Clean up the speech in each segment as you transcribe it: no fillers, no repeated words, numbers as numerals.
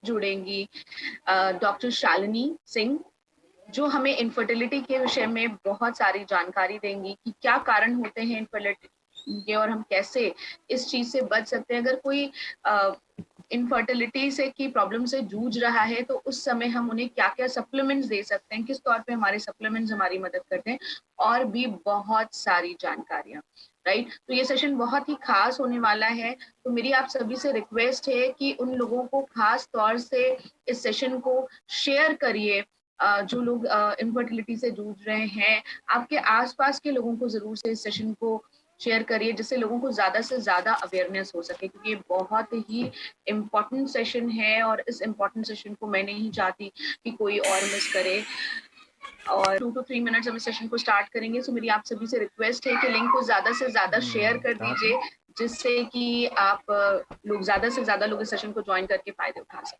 जुड़ेंगी doctor Shalini Singh, जो हमें infertility के विषय में बहुत सारी जानकारी देंगी कि क्या कारण होते हैं इनफर्टिलिटी के और हम कैसे इस चीज से बच सकते हैं। अगर कोई इनफर्टिलिटी से की प्रॉब्लम से जूझ रहा है तो उस समय हम उन्हें क्या क्या सप्लीमेंट्स दे सकते हैं, किस तौर पे हमारे सप्लीमेंट्स हमारी मदद करते हैं, और भी बहुत सारी जानकारियां। राइट, तो ये सेशन बहुत ही खास होने वाला है। तो मेरी आप सभी से रिक्वेस्ट है कि उन लोगों को खास तौर से इस सेशन को शेयर करिए जो लोग इनफर्टिलिटी से जूझ रहे हैं। आपके आसपास के लोगों को जरूर से इस सेशन को शेयर करिए, जिससे लोगों को ज्यादा से ज्यादा अवेयरनेस हो सके, क्योंकि ये बहुत ही इम्पोर्टेंट सेशन है और इस इम्पोर्टेंट सेशन को मैं नहीं चाहती कि कोई और मिस करे। और 2 to 3 मिनट्स हम इस सेशन को स्टार्ट करेंगे। सो मेरी आप सभी से रिक्वेस्ट है कि लिंक को ज्यादा से ज्यादा शेयर कर दीजिए, जिससे कि आप लोग ज्यादा से ज्यादा लोग इस सेशन को ज्वाइन करके फायदे उठा सकें।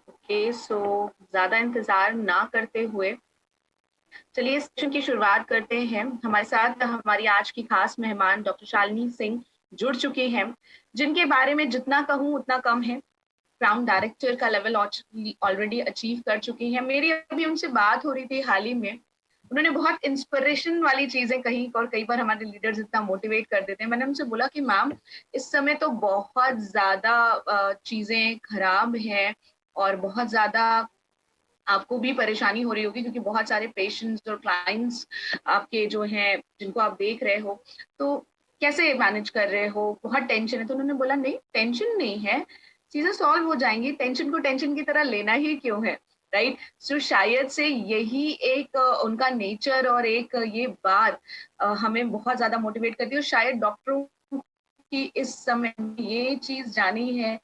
ओके, सो ज्यादा इंतजार ना करते हुए चलिए सेशन की शुरुआत करते हैं। हमारे साथ हमारी आज की खास मेहमान डॉक्टर शालिनी सिंह जुड़ चुके हैं, जिनके बारे में जितना कहूँ उतना कम है। क्राउन डायरेक्टर का लेवल ऑलरेडी अचीव कर चुकी हैं। मेरी अभी उनसे बात हो रही थी हाल ही में, उन्होंने बहुत इंस्पिरेशन वाली चीजें कही और कई बार हमारे लीडर्स इतना मोटिवेट कर देते हैं। मैंने उनसे बोला कि मैम, इस समय तो बहुत ज्यादा चीजें खराब हैं और बहुत ज्यादा आपको भी परेशानी हो रही होगी, क्योंकि बहुत सारे पेशेंट्स और क्लाइंट्स आपके जो हैं जिनको आप देख रहे हो, तो कैसे मैनेज कर रहे हो, बहुत टेंशन है। तो उन्होंने बोला नहीं, टेंशन नहीं है, चीजें सॉल्व हो जाएंगी, टेंशन को टेंशन की तरह लेना ही क्यों है। राइट, सो शायद से यही एक उनका नेचर और एक ये बात हमें बहुत ज्यादा मोटिवेट करती है। और शायद डॉक्टरों की इस समय ये चीज जानी है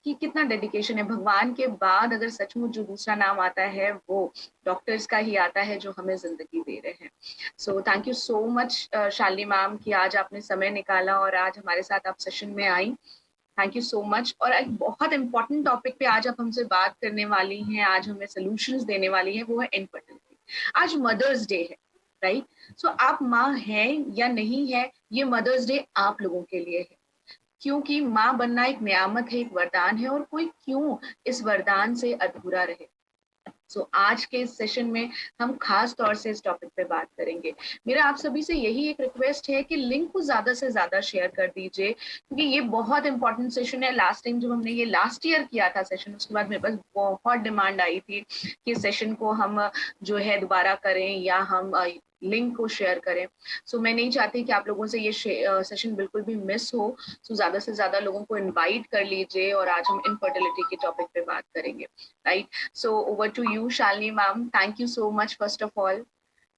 कि कितना डेडिकेशन है। भगवान के बाद अगर सचमुच जो दूसरा नाम आता है वो डॉक्टर्स का ही आता है, जो हमें जिंदगी दे रहे हैं। So thank you so much Shalini ma'am कि आज आपने समय निकाला और आज हमारे साथ आप सेशन में आई। Thank you so much. और एक बहुत इंपॉर्टेंट टॉपिक पे आज आप हमसे बात करने वाली हैं, आज हमें सोल्यूशंस देने वाली हैं, वो है इनफर्टिलिटी। आज मदर्स डे है, राइट। सो आप माँ हैं या नहीं है, ये मदर्स डे आप लोगों के लिए है, क्योंकि माँ बनना एक नियामत है, एक वरदान है, और कोई क्यों इस वरदान से अधूरा रहे। आज के इस सेशन में हम खास तौर से इस टॉपिक पे बात करेंगे। मेरा आप सभी से यही एक रिक्वेस्ट है कि लिंक को ज्यादा से ज्यादा शेयर कर दीजिए, क्योंकि ये बहुत इंपॉर्टेंट सेशन है। लास्ट टाइम जब हमने ये लास्ट ईयर किया था सेशन, उसके बाद मेरे पास बहुत डिमांड आई थी कि सेशन को हम जो है दोबारा करें या हम लिंक को शेयर करें। मैं नहीं चाहती कि आप लोगों से ये सेशन बिल्कुल भी मिस हो। ज्यादा से ज्यादा लोगों को इनवाइट कर लीजिए और आज हम इनफर्टिलिटी के टॉपिक पे बात करेंगे। Right, so over to you Shalini ma'am. Thank you so much first of all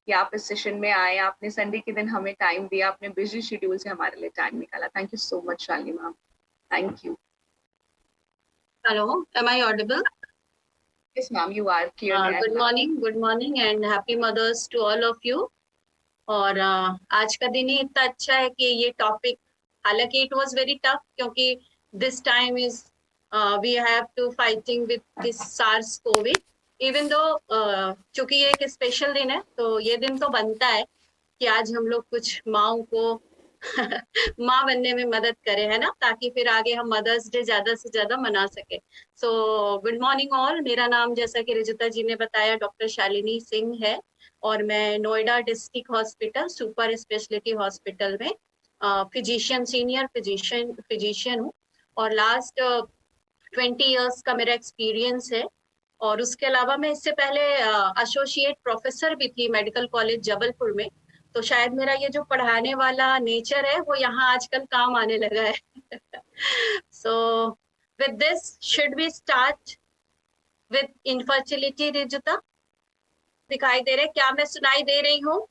कि आप इस सेशन में आए, आपने संडे के दिन हमें टाइम दिया, अपने बिजी शेड्यूल से हमारे लिए टाइम निकाला। Thank you so much Shalini ma'am, thank you. Hello, am I audible? Yes ma'am, you are clearly। good morning and happy mothers to all of you। और आज का दिन ही इतना अच्छा है कि ये टॉपिक, हालांकि इट वाज वेरी टफ, क्योंकि this time is we have to fighting with this SARS COVID. Even though चूंकि ये एक स्पेशल दिन है, तो ये दिन तो बनता है कि आज हम लोग कुछ माँओं को माँ बनने में मदद करें, है ना, ताकि फिर आगे हम मदर्स डे ज्यादा से ज्यादा मना सके। So good morning all. मेरा नाम, जैसा कि रिजिता जी ने बताया, डॉक्टर शालिनी सिंह है और मैं Noida district hospital super speciality hospital में फिजिशियन, सीनियर फिजिशियन हूँ। और लास्ट 20 इयर्स का मेरा एक्सपीरियंस है। और उसके अलावा मैं इससे पहले एसोसिएट प्रोफेसर भी थी मेडिकल कॉलेज जबलपुर में। तो शायद मेरा ये जो पढ़ाने वाला नेचर है वो यहाँ आजकल काम आने लगा है। So with this should we start with infertility. Rijuta, दिखाई दे रहे, क्या मैं सुनाई दे रही हूँ?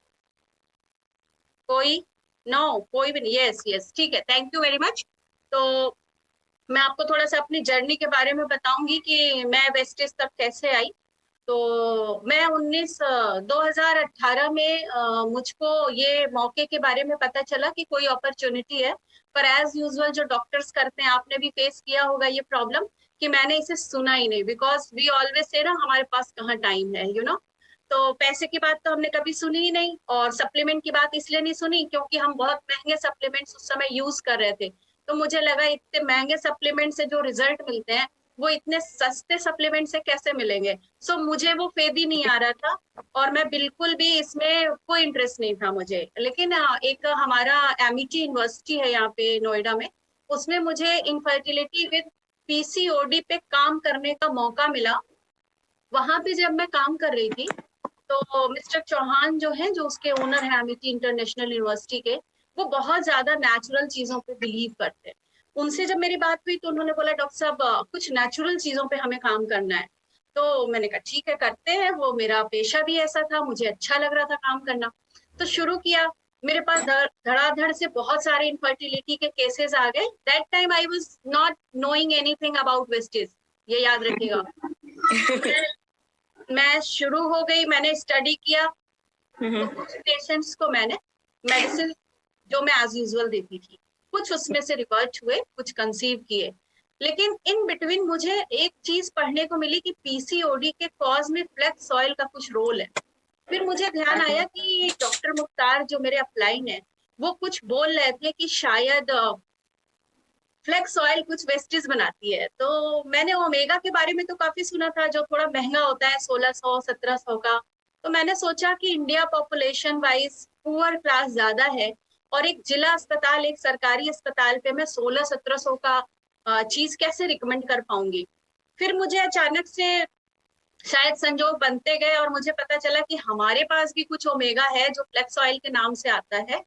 कोई? नो, कोई भी नहीं। यस यस, ठीक है, थैंक यू वेरी मच। तो मैं आपको थोड़ा सा अपनी जर्नी के बारे में बताऊंगी कि मैं वेस्टेज तक कैसे आई। तो मैं 2018 में मुझको ये मौके के बारे में पता चला कि कोई अपॉर्चुनिटी है। पर एज यूजुअल जो डॉक्टर्स करते हैं, आपने भी फेस किया होगा ये प्रॉब्लम, कि मैंने इसे सुना ही नहीं, बिकॉज वी ऑलवेज से ना हमारे पास कहाँ टाइम है, यू नो। तो पैसे की बात तो हमने कभी सुनी ही नहीं, और सप्लीमेंट की बात इसलिए नहीं सुनी क्योंकि हम बहुत महंगे सप्लीमेंट्स उस समय यूज कर रहे थे। तो मुझे लगा इतने महंगे सप्लीमेंट से जो रिजल्ट मिलते हैं वो इतने सस्ते सप्लीमेंट से कैसे मिलेंगे। सो मुझे वो फेद ही नहीं आ रहा था, और मैं बिल्कुल भी इसमें कोई इंटरेस्ट नहीं था मुझे। लेकिन एक हमारा एमिटी यूनिवर्सिटी है यहाँ पे नोएडा में, उसमें मुझे इनफर्टिलिटी विद पीसीओडी पे काम करने का मौका मिला। वहां पे जब मैं काम कर रही थी तो मिस्टर चौहान जो है, जो उसके ओनर है अमिटी इंटरनेशनल यूनिवर्सिटी के, वो बहुत ज्यादा नेचुरल चीजों पे बिलीव करते हैं। उनसे जब मेरी बात हुई तो उन्होंने बोला डॉक्टर साहब कुछ नेचुरल चीजों पे हमें काम करना है। तो मैंने कहा ठीक है करते हैं, वो मेरा पेशा भी ऐसा था, मुझे अच्छा लग रहा था काम करना। तो शुरू किया। मेरे पास धड़ाधड़ से बहुत सारे इनफर्टिलिटी के केसेस आ गए। That time I was not knowing anything about wastage, ये याद रखिएगा। मैं शुरू हो गई, मैंने स्टडी किया। तो कुछ पेशेंट्स को मैंने मेडिसिन जो मैं एज यूजुअल देती थी, कुछ उसमें से रिवर्ट हुए, कुछ कंसीव किए। लेकिन इन बिटवीन मुझे एक चीज पढ़ने को मिली कि पीसीओडी के कॉज में फ्लेक्स ऑयल का कुछ रोल है। फिर मुझे ध्यान आया कि डॉक्टर मुख्तार जो मेरे अपलाइन है, वो कुछ बोल रहे थे कि शायद फ्लेक्स ऑयल कुछ वेस्टेज बनाती है। तो मैंने ओमेगा के बारे में तो काफी सुना था, जो थोड़ा महंगा होता है 1600-1700 का। तो मैंने सोचा कि India population wise poor class ज्यादा है, और एक जिला अस्पताल, एक सरकारी अस्पताल पे मैं 1600-1700 का चीज कैसे रिकमेंड कर पाऊंगी। फिर मुझे अचानक से शायद संजोग बनते गए और मुझे पता चला कि हमारे पास भी कुछ ओमेगा है जो फ्लेक्स ऑयल के नाम से आता है,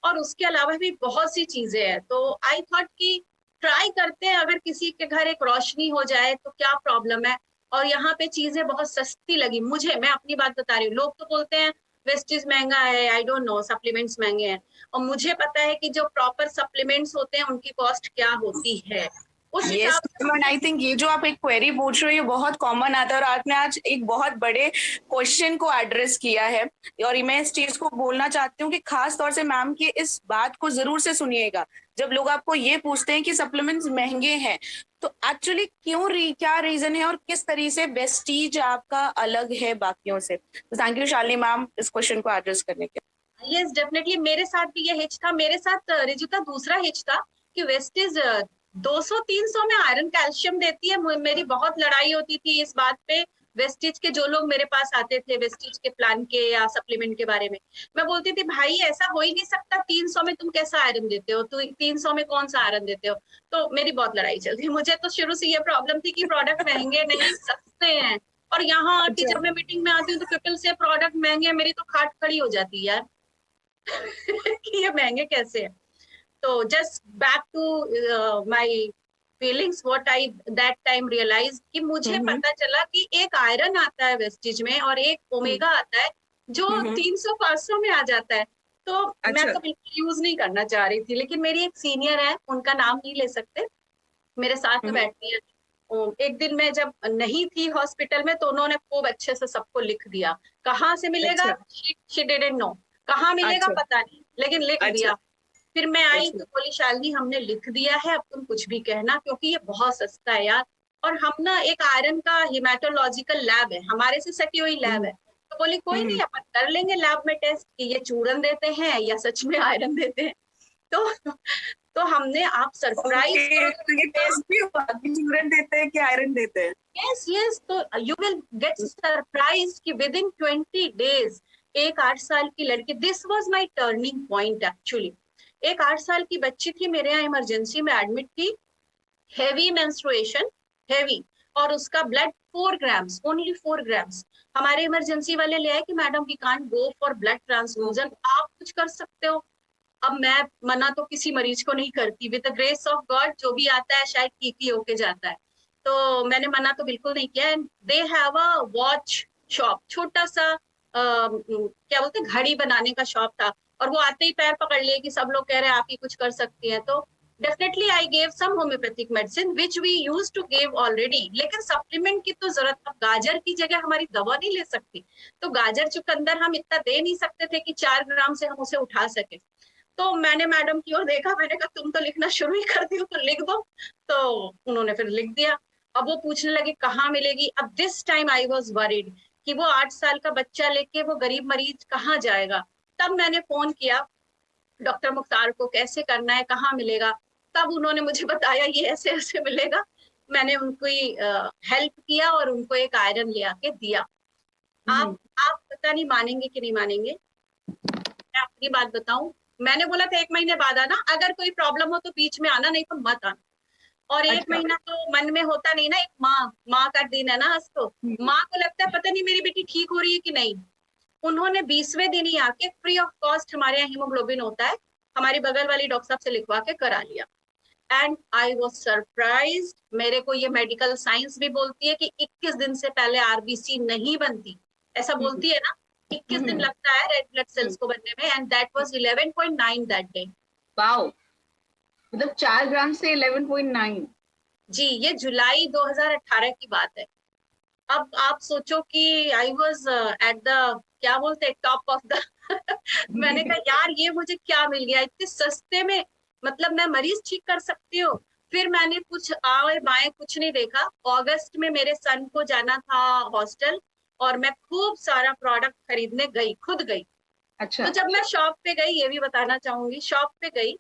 और उसके अलावा भी बहुत सी चीजें हैं। तो आई थॉट कि ट्राई करते हैं, अगर किसी के घर एक रोशनी हो जाए तो क्या प्रॉब्लम है। और यहाँ पे चीजें बहुत सस्ती लगी मुझे, मैं अपनी बात बता रही हूँ। लोग तो बोलते हैं वेस्टेज महंगा है, आई डोंट नो, सप्लीमेंट्स महंगे हैं, और मुझे पता है कि जो प्रॉपर सप्लीमेंट्स होते हैं उनकी कॉस्ट क्या होती है। उस हिसाब से आई थिंक ये जो आप एक क्वेरी पूछ रहे हो ये बहुत कॉमन आता है, और आपने आज एक बहुत बड़े क्वेश्चन को एड्रेस किया है। और मैं इस चीज को बोलना चाहती हूँ कि खास तौर से मैम की इस बात को जरूर से सुनिएगा। जब लोग आपको ये पूछते हैं कि सप्लीमेंट्स महंगे हैं, तो एक्चुअली क्या रीजन है और किस तरीके से वेस्टीज आपका अलग है बाकियों से। तो थैंक यू शालिनी मैम इस क्वेश्चन को एड्रेस करने के लिए। यस डेफिनेटली, मेरे साथ भी ये हिच था। मेरे साथ रिजुता दूसरा हिच था कि वेस्टेज 200-300 में आयरन कैल्शियम देती है। मेरी बहुत लड़ाई होती थी इस बात पे। वेस्टेज के जो लोग मेरे पास आते थे वेस्टेज के प्लान के या सप्लीमेंट के बारे में, मैं बोलती थी भाई ऐसा हो ही नहीं सकता, 300 में तुम कैसा आयरन देते हो, तो 300 में कौन सा आयरन देते हो। तो मेरी बहुत लड़ाई चलती। मुझे तो शुरू से ये प्रॉब्लम थी कि प्रोडक्ट महंगे नहीं, सस्ते हैं। और यहाँ आके जब मैं मीटिंग में आती हूँ तो पीपल से प्रोडक्ट महंगे हैं, मेरी तो खाट खड़ी हो जाती है यार कि ये महंगे कैसे है। तो just back to my feelings, what I that time realized कि मुझे पता चला कि एक आयरन आता है वेस्टेज में और एक ओमेगा आता है जो 300-500 में आ जाता है। तो मैं तो बिल्कुल यूज नहीं करना चाह रही थी। लेकिन मेरी एक सीनियर है, उनका नाम नहीं ले सकते, मेरे साथ में बैठती है। एक दिन मैं जब नहीं थी हॉस्पिटल में तो उन्होंने खूब अच्छे से सबको लिख दिया, कहाँ से मिलेगा she didn't know, कहाँ मिलेगा पता नहीं, लेकिन लिख दिया। फिर मैं आई तो बोली शालिनी हमने लिख दिया है, अब तुम कुछ भी कहना, क्योंकि ये बहुत सस्ता है यार। और हम ना एक आयरन का हिमेटोलॉजिकल लैब है, हमारे से सटी हुई लैब है। तो बोली कोई नहीं, अपन कर लेंगे लैब में टेस्ट कि ये चूरन देते हैं या सच में आयरन देते हैं। तो हमने, आप सरप्राइज चूरन देते हैं कि आयरन देते हैं। यस, तो यू विल गेट सरप्राइज कि विद इन 20 days एक 8 साल की लड़की, this was my turning point actually. एक 8 साल की बच्ची थी, मेरे यहाँ इमरजेंसी में एडमिट थी, हेवी मेंस्ट्रुएशन, हेवी, और उसका ब्लड 4 ग्राम्स, ओनली 4 ग्राम्स। हमारे इमरजेंसी वाले ले आए कि madam we can't go for blood transfusion, आप कुछ कर सकते हो। अब मैं मना तो किसी मरीज को नहीं करती, with the grace of God जो भी आता है शायद ठीक ही होके जाता है। तो मैंने मना तो बिल्कुल नहीं किया। And they have a watch shop, छोटा सा क्या बोलते हैं, घड़ी बनाने का शॉप था, और वो आते ही पैर पकड़ लिए कि सब लोग कह रहे हैं आप ही कुछ कर सकती हैं। तो definitely I gave some homoeopathic medicine which we use to give already. लेकिन सप्लीमेंट की तो जरूरत, अब गाजर की जगह हमारी दवा नहीं ले सकती, तो गाजर चुकंदर हम इतना दे नहीं सकते थे कि 4 ग्राम से हम उसे उठा सके। तो मैंने मैडम की ओर देखा, मैंने कहा तुम तो लिखना शुरू ही कर दियो, तो लिख दो। तो उन्होंने फिर लिख दिया। अब वो पूछने लगे कहाँ मिलेगी। अब this time I was worried कि वो 8 साल का बच्चा लेके वो गरीब मरीज कहाँ जाएगा। तब मैंने फोन किया डॉक्टर मुख्तार को, कैसे करना है, कहाँ मिलेगा। तब उन्होंने मुझे बताया ये ऐसे ऐसे मिलेगा। मैंने उनको हेल्प किया और उनको एक आयरन ले आके दिया। आप पता नहीं मानेंगे कि नहीं मानेंगे, मैं अपनी बात बताऊं, मैंने बोला था 1 महीने बाद आना, अगर कोई प्रॉब्लम हो तो बीच में आना, नहीं तो मत आना। और 1 अच्छा। महीना तो मन में होता नहीं ना, एक माँ का दिन है ना आज तो, माँ को लगता है पता नहीं मेरी बेटी ठीक हो रही है कि नहीं। उन्होंने 20वें दिन ही आके फ्री ऑफ कॉस्ट, हमारे यहाँ हीमोग्लोबिन होता है, हमारी बगल वाली डॉक्टर साहब से लिखवा के करा लिया। And I was surprise. मेरे को ये मेडिकल साइंस भी बोलती है कि 21 दिन से पहले आरबीसी नहीं बनती, ऐसा बोलती है ना, 21 दिन लगता है रेड ब्लड सेल्स को बनने में। And that was 11.9 that day. Wow, मतलब 4 ग्राम से 11.9। जी, ये जुलाई 2018 की बात है। अब आप सोचो कि आई वॉज एट द, क्या बोलते हैं, टॉप ऑफ द मैंने कहा यार ये मुझे क्या मिल गया इतने सस्ते में, मतलब मैं मरीज ठीक कर सकती हूँ। फिर मैंने कुछ आए बाएं कुछ नहीं देखा। अगस्त में मेरे सन को जाना था हॉस्टल, और मैं खूब सारा प्रोडक्ट खरीदने गई, खुद गई। अच्छा। तो जब मैं शॉप पे गई, ये भी बताना चाहूंगी, शॉप पे गई,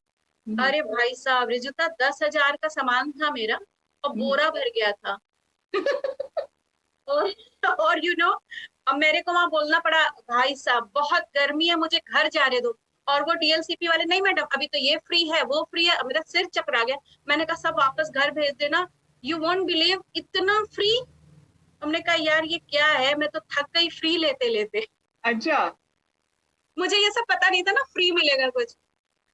अरे भाई साहब रिजुता 10,000 का सामान था मेरा और बोरा भर गया था। और यू नो, अब मेरे को वहां बोलना पड़ा, भाई साहब बहुत गर्मी है, मुझे घर जाने दो। और वो डीएलसीपी वाले, नहीं मैडम अभी तो ये फ्री है वो फ्री है। मेरा सिर चकरा गया। मैंने कहा सब वापस घर भेज देना। यू वोंट बिलीव, इतना फ्री। हमने कहा यार ये क्या है, मैं तो थक गई फ्री लेते लेते। अच्छा। मुझे ये सब पता नहीं था ना फ्री मिलेगा कुछ।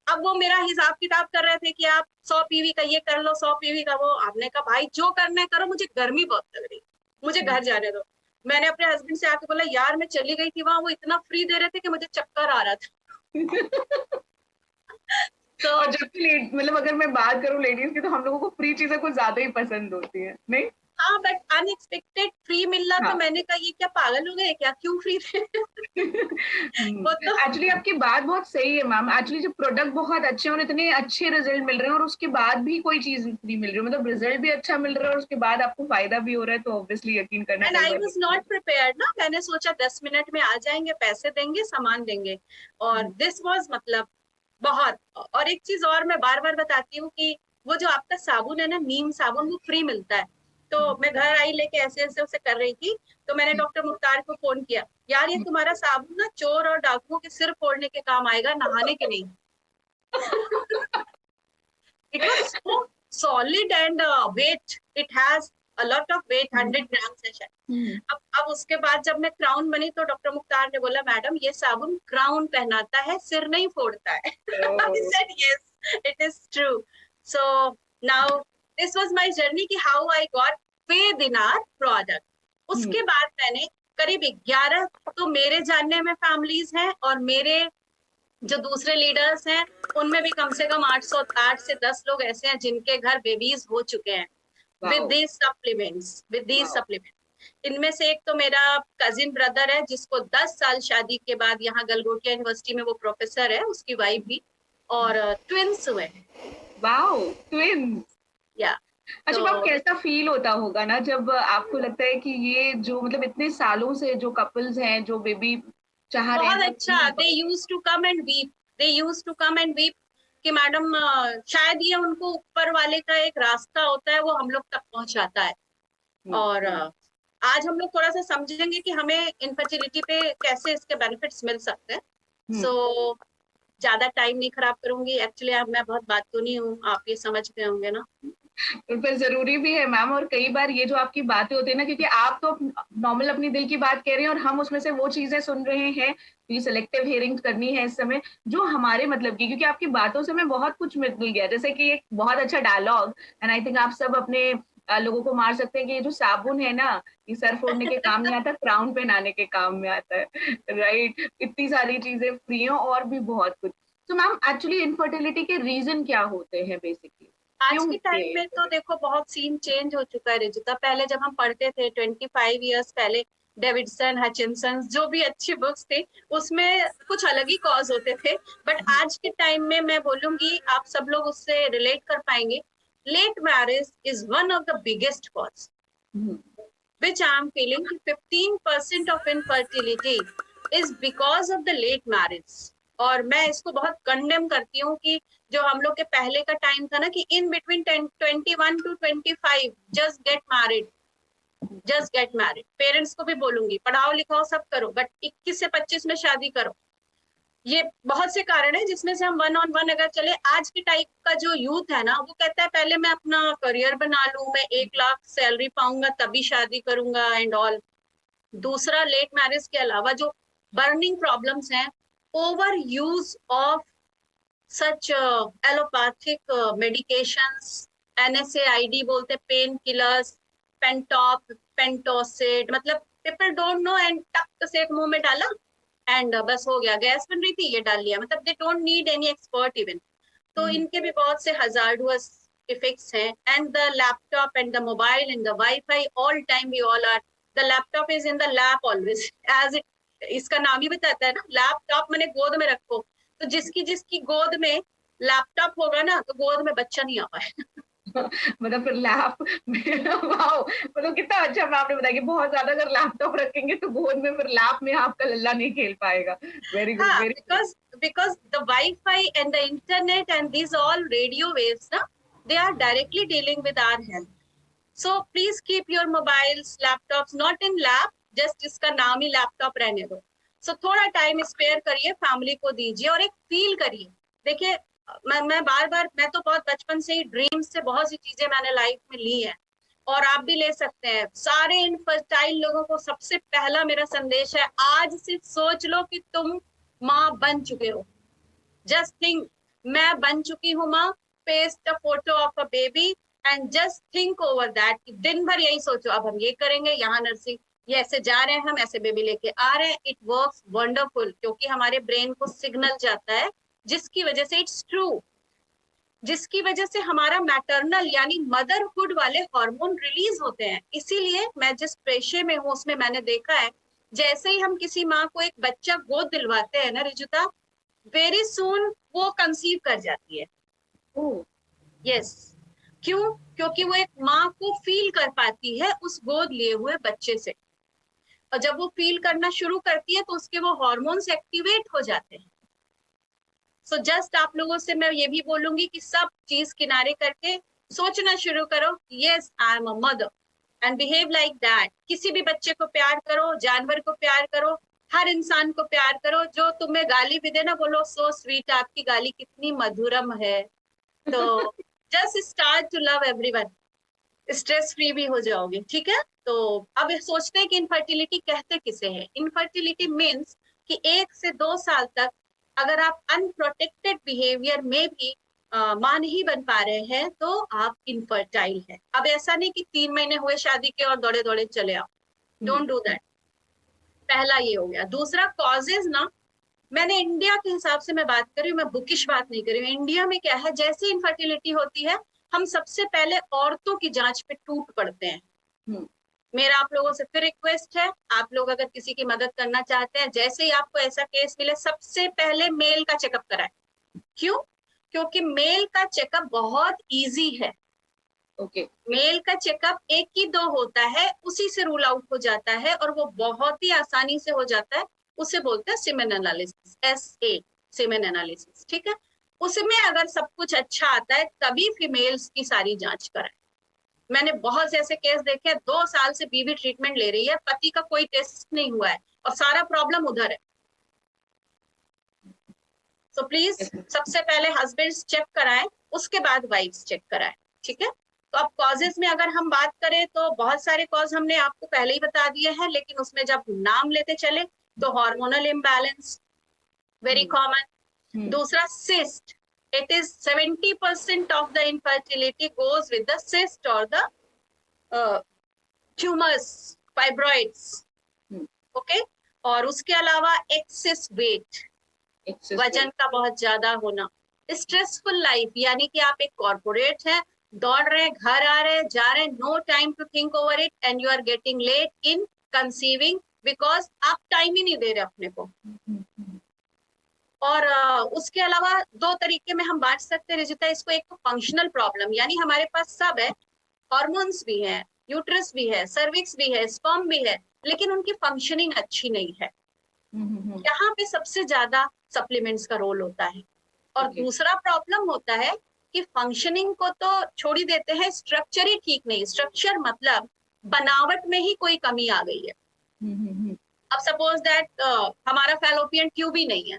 अब वो मेरा हिसाब किताब कर रहे थे कि आप 100 पीवी का ये कर लो, 100 पीवी का वो। आपने कहा भाई जो करना है करो, मुझे गर्मी बहुत लग रही, मुझे घर जाने दो। मैंने अपने हस्बैंड से आके बोला यार मैं चली गई थी वहां, वो इतना फ्री दे रहे थे कि मुझे चक्कर आ रहा था। तो और जबकि मतलब अगर मैं बात करूं लेडीज की, तो हम लोगों को फ्री चीजें कुछ ज्यादा ही पसंद होती है, नहीं? हाँ, बट अनएक्सपेक्टेड फ्री मिलना, हाँ। तो मैंने कहा ये क्या पागल हो गए क्या, क्यों फ्री थे। वो तो एक्चुअली आपकी बात बहुत सही है मैम। एक्चुअली जब प्रोडक्ट बहुत अच्छे और इतने अच्छे रिजल्ट मिल रहे हैं, और उसके बाद भी कोई चीज फ्री मिल रही है, मतलब रिजल्ट भी अच्छा मिल रहा है और उसके बाद आपको फायदा भी हो रहा है, तो ऑब्वियसली यकीन करना एंड आई चाहिए। वाज नॉट प्रिपेयर्ड ना, मैंने सोचा 10 मिनट में आ जाएंगे, पैसे देंगे, सामान देंगे। और दिस वाज मतलब बहुत। और एक चीज और मैं बार बार बताती हूँ कि वो जो आपका साबुन है ना, नीम साबुन, वो फ्री मिलता है। तो मैं घर आई लेके ऐसे ऐसे उसे कर रही थी, तो मैंने डॉक्टर मुख्तार को फोन किया, यार ये तुम्हारा साबुन ना चोर और डाकुओं के सिर फोड़ने के काम आएगा, नहाने के नहीं। It was so solid and weight. It has a lot of weight, 100 grams है शायद। अब उसके बाद जब मैं क्राउन बनी, तो डॉक्टर मुख्तार ने बोला मैडम ये साबुन क्राउन पहनाता है, सिर नहीं फोड़ता है। I said yes, it is true. So now this was my journey कि how I got paid in our product. उसके बाद मैंने करीब 11, तो मेरे जानने में फैमिलीज हैं, और मेरे जो दूसरे लीडर्स हैं उनमें भी कम से कम 8 से 10 लोग ऐसे हैं जिनके घर बेबीज हो चुके हैं विद दीज सप्लीमेंट्स। इनमें से एक तो मेरा कजिन ब्रदर है, जिसको 10 साल शादी के बाद यहाँ गलगोटिया यूनिवर्सिटी में वो प्रोफेसर है, उसकी वाइफ भी, और ट्विंस हुए। Wow, twins. या अच्छा, तो आप कैसा फील होता होगा ना जब आपको लगता है कि ये जो मतलब इतने सालों से जो कपल्स हैं जो बेबी चाह रहे हैं, बहुत अच्छा। They used to come and weep कि मैडम शायद ये उनको ऊपर वाले का एक रास्ता होता है, वो हम लोग तक पहुंचाता है। और आज हम लोग थोड़ा सा समझेंगे कि हमें इनफर्टिलिटी पे कैसे इसके बेनिफिट्स मिल सकते हैं। सो ज्यादा टाइम नहीं खराब करूंगी। एक्चुअली अब मैं बहुत बात तो नहीं हूँ, आप ये समझ गए होंगे ना। पर जरूरी भी है मैम। और कई बार ये जो आपकी बातें होती है ना, क्योंकि आप तो नॉर्मल अपनी दिल की बात कह रहे हैं और हम उसमें से वो चीजें सुन रहे हैं, क्योंकि सिलेक्टिव हियरिंग करनी है इस समय, जो हमारे मतलब की, क्योंकि आपकी बातों से हमें बहुत कुछ मिल गया। जैसे कि एक बहुत अच्छा डायलॉग, एंड आई थिंक आप सब अपने लोगों को मार सकते हैं कि ये जो साबुन है ना, ये सर फोड़ने के काम नहीं आता, क्राउन पहनाने के काम में आता है, राइट? इतनी सारी चीजें फ्री हैं और भी बहुत कुछ। तो मैम एक्चुअली इनफर्टिलिटी के रीजन क्या होते हैं बेसिकली? आज के टाइम में तो देखो बहुत सीन चेंज हो चुका है रिजुता। पहले जब हम पढ़ते थे 25 इयर्स पहले, डेविडसन, हचिंसन, जो भी अच्छी बुक्स थे, उसमें कुछ अलग ही कॉज होते थे। बट आज के टाइम में मैं बोलूंगी, आप सब लोग उससे रिलेट कर पाएंगे, late marriage is one of the biggest cause. which I am feeling 15% of infertility is because of the late marriage. और मैं इसको बहुत कंडेम करती हूँ कि जो हम लोग के पहले का टाइम था ना कि in between 21 to 25 just get married. Parents को भी बोलूंगी पढ़ाओ लिखाओ सब करो, बट 21 से 25 में शादी करो. ये बहुत से कारण है जिसमें से हम 1 on 1 अगर चले, आज के टाइप का जो यूथ है ना वो कहता है पहले मैं अपना करियर बना लूं, मैं 1 लाख सैलरी पाऊंगा तभी शादी करूंगा एंड ऑल. दूसरा, लेट मैरिज के अलावा जो बर्निंग प्रॉब्लम्स हैं, over use of such allopathic medications, NSAID बोलते, पेन किलर्स, पेंटॉप, पेंटोसिड, मतलब पीपल डोंट नो एंड टक से एक मुंह में डाला एंड बस हो गया. गैस बन रही थी ये डाल लिया, मतलब they don't need any expert even. तो इनके भी बहुत से हजार्डुअस इफेक्ट्स हैं. And the laptop and the mobile and the wifi, all time we all are, the laptop is in the lap always, as it इसका नाम ही बताता है ना, लैपटॉप मैंने गोद में रखो. तो जिसकी गोद में लैपटॉप होगा ना तो गोद में बच्चा नहीं आ पाए. मतलब फिर लैप वाओ, मतलब कितना अच्छा आपने बताया कि बहुत ज्यादा अगर लैपटॉप रखेंगे तो गोद में फिर लैप में आपका लल्ला नहीं खेल पाएगा. Very good. हाँ, because the Wi-Fi and the internet and these all radio waves, na, they are directly dealing with our health. So please keep your mobiles, laptops not in lap, just इसका नाम ही laptop रहने दो. So थोड़ा time spare करिए, family को दीजिए और एक फील करिए. देखिए मैं बार मैं तो बहुत बचपन से ही ड्रीम्स से बहुत सी चीजें मैंने लाइफ में ली है और आप भी ले सकते हैं. सारे इनफर्टाइल लोगों को सबसे पहला मेरा संदेश है, आज सिर्फ सोच लो कि तुम माँ बन चुके हो. जस्ट थिंक, मैं बन चुकी हूँ माँ. Paste a photo of a baby and just think over that. दिन भर यही सोचो, अब हम ये करेंगे, यहाँ नर्सिंग, ये ऐसे जा रहे हैं, हम ऐसे बेबी लेके आ रहे हैं. इट वर्क्स वंडरफुल, क्योंकि हमारे ब्रेन को सिग्नल जाता है जिसकी वजह से, इट्स ट्रू, जिसकी वजह से हमारा मैटरनल यानी मदरहुड वाले हार्मोन रिलीज होते हैं. इसीलिए मैं जिस पेशे में हूँ उसमें मैंने देखा है, जैसे ही हम किसी माँ को एक बच्चा गोद दिलवाते हैं ना रिजुता, वेरी सून वो कंसीव कर जाती है. यस. क्यों? क्योंकि वो एक माँ को फील कर पाती है उस गोद लिए हुए बच्चे से, और जब वो फील करना शुरू करती है तो उसके वो हार्मोन्स एक्टिवेट हो जाते हैं. सो जस्ट आप लोगों से मैं ये भी बोलूंगी कि सब चीज किनारे करके सोचना शुरू करो, yes I am a mother and behave like that. किसी भी बच्चे को प्यार करो, जानवर को प्यार करो, हर इंसान को प्यार करो. जो तुम्हें गाली भी दे ना, बोलो सो स्वीट, आपकी गाली कितनी मधुरम है. तो just start to love everyone, stress free भी हो जाओगे. ठीक है. तो अब सोचते हैं कि इनफर्टिलिटी कहते किसे है. इनफर्टिलिटी मीन्स कि 1 से 2 साल तक अगर आप अनप्रोटेक्टेड बिहेवियर में भी मां नहीं बन पा रहे हैं तो आप इनफर्टाइल है. अब ऐसा नहीं कि 3 महीने हुए शादी के और दौड़े दौड़े चले आओ. Don't do that. पहला ये हो गया. दूसरा, कॉजेज ना, मैंने इंडिया के हिसाब से मैं बात कर रही हूँ, मैं बुकिश बात नहीं कर रही हूँ. इंडिया में क्या है, जैसे इनफर्टिलिटी होती है हम सबसे पहले औरतों की जांच पे टूट पड़ते हैं. मेरा आप लोगों से फिर रिक्वेस्ट है, आप लोग अगर किसी की मदद करना चाहते हैं, जैसे ही आपको ऐसा केस मिले, सबसे पहले मेल का चेकअप कराएं. क्यों? क्योंकि मेल का चेकअप बहुत इजी है. ओके. मेल का चेकअप 1 ही 2 होता है, उसी से रूल आउट हो जाता है और वो बहुत ही आसानी से हो जाता है. उसे बोलते हैं semen analysis, SA, semen analysis. ठीक है. उसमें अगर सब कुछ अच्छा आता है तभी फीमेल्स की सारी जांच कराएं. मैंने बहुत से ऐसे केस देखे, 2 साल से बीवी ट्रीटमेंट ले रही है, पति का कोई टेस्ट नहीं हुआ है और सारा प्रॉब्लम उधर है. सो प्लीज सबसे पहले हस्बैंड्स चेक कराएं, उसके बाद वाइफ्स चेक कराएं. ठीक है. तो अब कॉजेज में अगर हम बात करें तो बहुत सारे कॉज हमने आपको पहले ही बता दिए हैं, लेकिन उसमें जब नाम लेते चले तो हार्मोनल इम्बैलेंस वेरी कॉमन. दूसरा, cyst. It is 70% of the infertility goes with the cyst or the tumors, fibroids. Okay? और उसके अलावा excess weight, वजन का बहुत ज्यादा होना. स्ट्रेसफुल लाइफ, यानी कि आप एक कॉर्पोरेट है, दौड़ रहे, घर आ रहे, जा रहे, no time to think over it and you are getting late in conceiving because आप टाइम ही नहीं दे रहे अपने को. और उसके अलावा 2 तरीके में हम बांट सकते हैं रिजिता इसको. एक तो फंक्शनल प्रॉब्लम, यानी हमारे पास सब है, हार्मोन्स भी हैं, यूट्रस भी है, सर्विक्स भी है, स्पर्म भी है, लेकिन उनकी फंक्शनिंग अच्छी नहीं है। यहाँ पे सबसे ज्यादा सप्लीमेंट्स का रोल होता है। और दूसरा प्रॉब्लम होता है कि फंक्शनिंग को तो छोड़ ही देते हैं, स्ट्रक्चर ही ठीक नहीं। स्ट्रक्चर मतलब बनावट में ही कोई कमी आ गई है। अब सपोज दैट हमारा फैलोपियन ट्यूब ही नहीं है,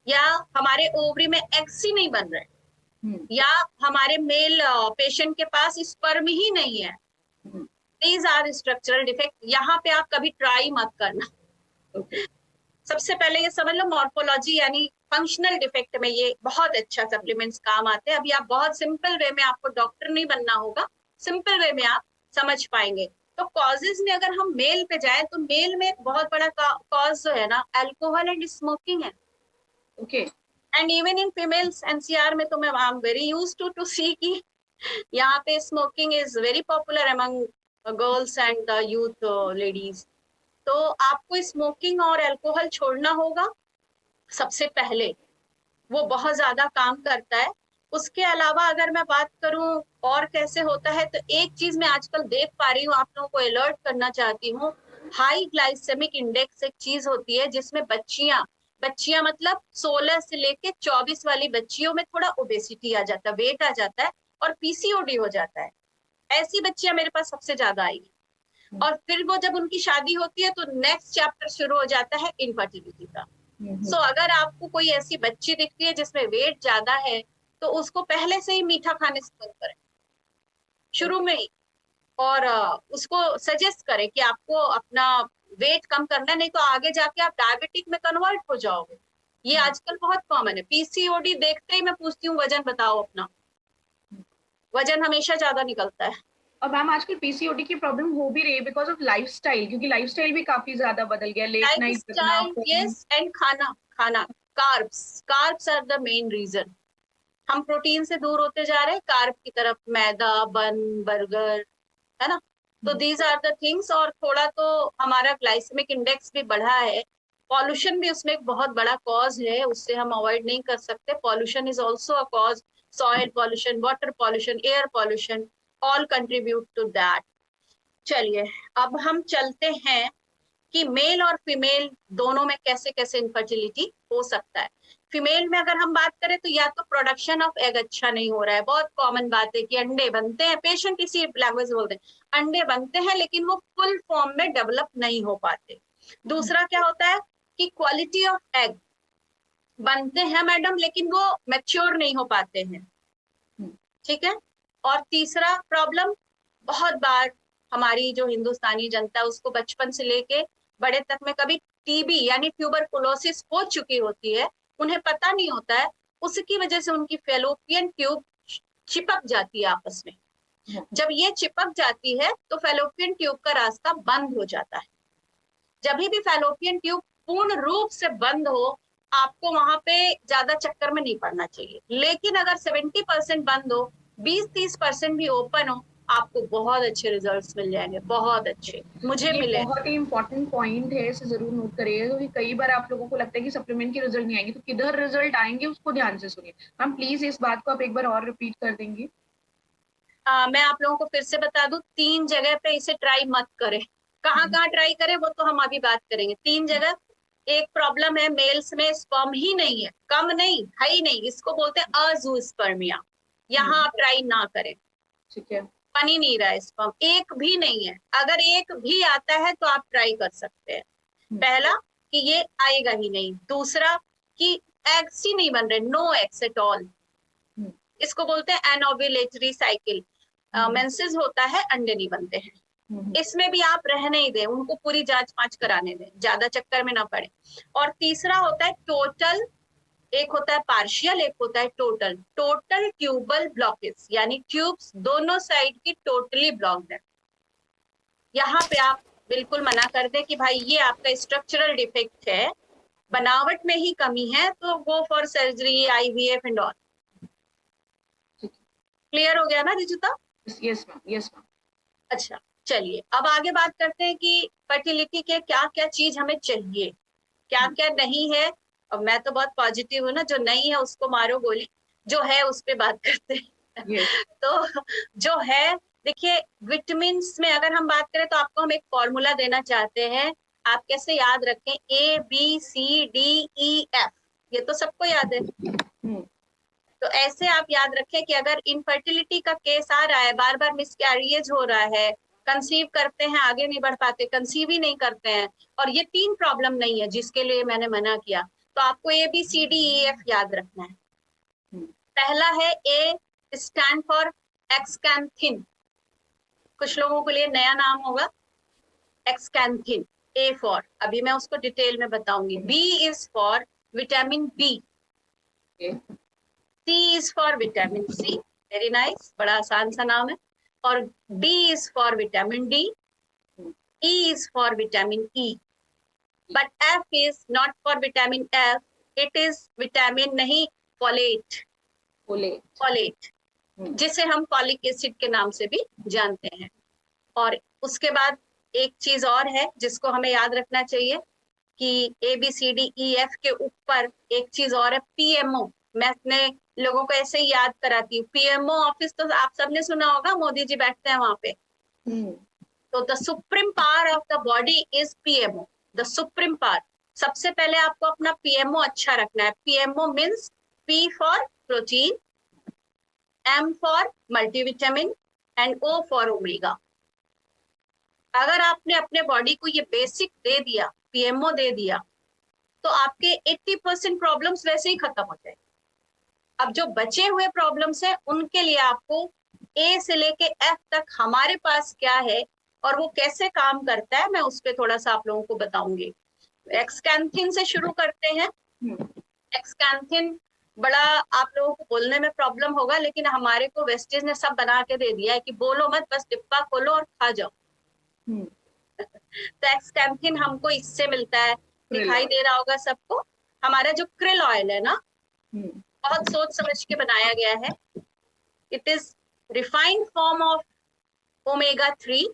या हमारे ओवरी में एग्स ही नहीं बन रहे, या हमारे मेल पेशेंट के पास स्पर्म ही नहीं है। These are structural defect. यहाँ पे आप कभी ट्राई मत करना। सबसे पहले ये समझ लो, मॉर्फोलॉजी यानी फंक्शनल डिफेक्ट में ये बहुत अच्छा सप्लीमेंट्स काम आते हैं। अभी आप बहुत सिंपल वे में, आपको डॉक्टर नहीं बनना होगा, सिंपल वे में आप समझ पाएंगे। तो कॉजेज में अगर हम मेल पे जाए तो मेल में एक बहुत बड़ा कॉज जो है ना, अल्कोहल एंड स्मोकिंग है। Okay. And even in females NCR में तो मैं I am very used to see कि यहाँ पे smoking is very popular among girls and the youth ladies. तो आपको स्मोकिंग और अल्कोहल छोड़ना होगा सबसे पहले, वो बहुत ज्यादा काम करता है। उसके अलावा अगर मैं बात करूं और कैसे होता है, तो एक चीज मैं आजकल देख पा रही हूँ, आप लोगों को अलर्ट करना चाहती हूँ। हाई ग्लाइसेमिक इंडेक्स एक चीज होती है जिसमें बच्चियां मतलब 16 से लेके 24 वाली बच्चियों में थोड़ा ओबेसिटी आ जाता है, वेट आ जाता है और पीसीओडी हो जाता है। ऐसी बच्चियां मेरे पास सबसे ज्यादा आएगी। और फिर वो जब उनकी शादी होती है तो नेक्स्ट चैप्टर शुरू हो जाता है इनफर्टिलिटी का। सो अगर आपको कोई ऐसी बच्ची दिखती है जिसमें वेट ज्यादा है, तो उसको पहले से ही मीठा खाने से बंद करें शुरू में ही, और उसको सजेस्ट करें कि आपको अपना वेट कम करना है, नहीं तो आगे जाके आप डायबिटिक में कन्वर्ट हो जाओगे। ये आजकल बहुत कॉमन है। पीसीओडी देखते ही मैं पूछती हूँ वजन बताओ अपना, वजन हमेशा ज्यादा निकलता है। और मैम आजकल पीसीओडी की प्रॉब्लम हो भी रही है बिकॉज ऑफ लाइफस्टाइल, क्योंकि लाइफस्टाइल भी काफी ज्यादा बदल गया, late night. Yes, and khana carbs are the main reason. हम प्रोटीन से दूर होते जा रहे हैं, कार्ब की तरफ, मैदा, बन, बर्गर, है ना। तो दीज आर द थिंग्स। और थोड़ा तो हमारा ग्लाइसेमिक इंडेक्स भी बढ़ा है। पॉल्यूशन भी उसमें एक बहुत बड़ा कॉज है, उससे हम अवॉइड नहीं कर सकते। Pollution is also a cause. Soil pollution, water pollution, air pollution, all contribute to that. चलिए अब हम चलते हैं कि मेल और फीमेल दोनों में कैसे कैसे इनफर्टिलिटी हो सकता है। फीमेल में अगर हम बात करें तो या तो प्रोडक्शन ऑफ एग अच्छा नहीं हो रहा है। बहुत कॉमन बात है कि अंडे बनते हैं, पेशेंट इसी लैंग्वेज बोलते हैं, अंडे बनते हैं लेकिन वो फुल फॉर्म में डेवलप नहीं हो पाते। दूसरा क्या होता है कि क्वालिटी ऑफ एग बनते हैं मैडम, लेकिन वो मैच्योर नहीं हो पाते हैं, ठीक है। और तीसरा प्रॉब्लम, बहुत बार हमारी जो हिंदुस्तानी जनता है उसको बचपन से लेके बड़े तक में कभी टीबी यानी ट्यूबरकुलोसिस हो चुकी होती है, उन्हें पता नहीं होता है। उसकी वजह से उनकी फैलोपियन ट्यूब चिपक जाती है आपस में। जब ये चिपक जाती है तो फैलोपियन ट्यूब का रास्ता बंद हो जाता है। जब भी फैलोपियन ट्यूब पूर्ण रूप से बंद हो, आपको वहां पे ज्यादा चक्कर में नहीं पड़ना चाहिए। लेकिन अगर 70% बंद हो, 20-30% भी ओपन हो, आपको बहुत अच्छे रिजल्ट्स मिल जाएंगे, बहुत अच्छे। मुझे मिले। बहुत ही इंपॉर्टेंट पॉइंट है, इसे जरूर नोट करिएगा, क्योंकि कई बार आप लोगों को लगता है कि सप्लीमेंट के रिजल्ट नहीं आएंगे, तो किधर रिजल्ट आएंगे उसको ध्यान से सुनिए। मैम प्लीज इस बात को आप एक बार और रिपीट कर देंगे। मैं आप लोगों को फिर से बता दूं, 3 जगह पे इसे ट्राई मत करें। कहाँ ट्राई करें वो तो हम अभी बात करेंगे। 3 जगह। एक प्रॉब्लम है मेल्स में स्पर्म ही नहीं है, कम नहीं, है ही नहीं, इसको बोलते हैं अजूस्पर्मिया। यहाँ आप ट्राई ना करें, ठीक है। बन ही नहीं रहा है स्पर्म, एक भी नहीं है। अगर एक भी आता है तो आप ट्राई कर सकते हैं। पहला कि ये आएगा ही नहीं। दूसरा कि एग्स ही नहीं बन रहे, नो एग्स एट ऑल। इसको बोलते हैं एनोव्यूलेटरी साइकिल। मेंसेस होता है, अंडे नहीं बनते हैं। इसमें भी आप रहने ही दें, उनको पूरी जांच पांच कराने दें, ज्यादा चक्कर में ना पड़े। और तीसरा होता है टोटल, एक होता है पार्शियल, एक होता है टोटल। टोटल ट्यूबल ब्लॉकेज यानी ट्यूब्स दोनों साइड की टोटली ब्लॉक्ड है। यहाँ पे आप बिल्कुल मना कर दे कि भाई ये आपका स्ट्रक्चरल डिफेक्ट है, बनावट में ही कमी है, तो go for surgery, IVF and all. Clear हो गया ना Rijuta? Yes ma'am, yes ma'am. अच्छा चलिए अब आगे बात करते हैं कि फर्टिलिटी के क्या क्या चीज हमें चाहिए, क्या क्या नहीं है। अब मैं तो बहुत पॉजिटिव हूँ ना, जो नहीं है उसको मारो गोली, जो है उस पे बात करते हैं। तो जो है, देखिए विटामिन में अगर हम बात करें तो आपको हम एक फॉर्मूला देना चाहते हैं, आप कैसे याद रखें, ABCDEF, ये तो सबको याद है। तो ऐसे आप याद रखें कि अगर इनफर्टिलिटी का केस आ रहा है, बार बार मिसकैरिएज हो रहा है, कंसीव करते हैं आगे नहीं बढ़ पाते, कंसीव ही नहीं करते हैं, और ये 3 प्रॉब्लम नहीं है जिसके लिए मैंने मना किया, तो आपको ABCDEF याद रखना है। पहला है A स्टैंड फॉर एक्सकैंथिन, कुछ लोगों के लिए नया नाम होगा एक्सकैंथिन, A फॉर, अभी मैं उसको डिटेल में बताऊंगी। B is for vitamin B, C is for vitamin C, very nice, बड़ा आसान सा नाम है, और D is for vitamin D, E is for vitamin E, but F is not for vitamin F, it is vitamin नहीं, folate, folate, जिसे हम folic acid के नाम से भी जानते हैं। और उसके बाद एक चीज और है जिसको हमें याद रखना चाहिए कि ABCDEF के ऊपर एक चीज और है, PMO। मैं अपने लोगों को ऐसे ही याद कराती हूँ, PMO ऑफिस तो आप सबने सुना होगा, मोदी जी बैठते हैं वहां पे। तो the supreme power of the body is PMO, the supreme power. सबसे पहले आपको अपना PMO अच्छा रखना है। PMO means P for protein, M for multivitamin and O for omega. अगर आपने अपने बॉडी को ये बेसिक दे दिया, PMO दे दिया, तो आपके 80% प्रॉब्लम्स वैसे ही खत्म हो जाएंगे। अब जो बचे हुए प्रॉब्लम्स हैं उनके लिए आपको A से लेके F तक हमारे पास क्या है और वो कैसे काम करता है, मैं उस पर थोड़ा सा आप लोगों को बताऊंगी। एक्सकैंथिन से शुरू करते हैं। एक्सकैंथिन बड़ा आप लोगों को बोलने में प्रॉब्लम होगा, लेकिन हमारे को वेस्टेज ने सब बना के दे दिया है कि बोलो मत, बस डिब्बा खोलो और खा जाओ। तो एक्सकैंथिन हमको इससे मिलता है, दिखाई दे रहा होगा सबको, हमारा जो क्रिल ऑयल है ना, बहुत सोच समझ के बनाया गया है। It is refined form of omega 3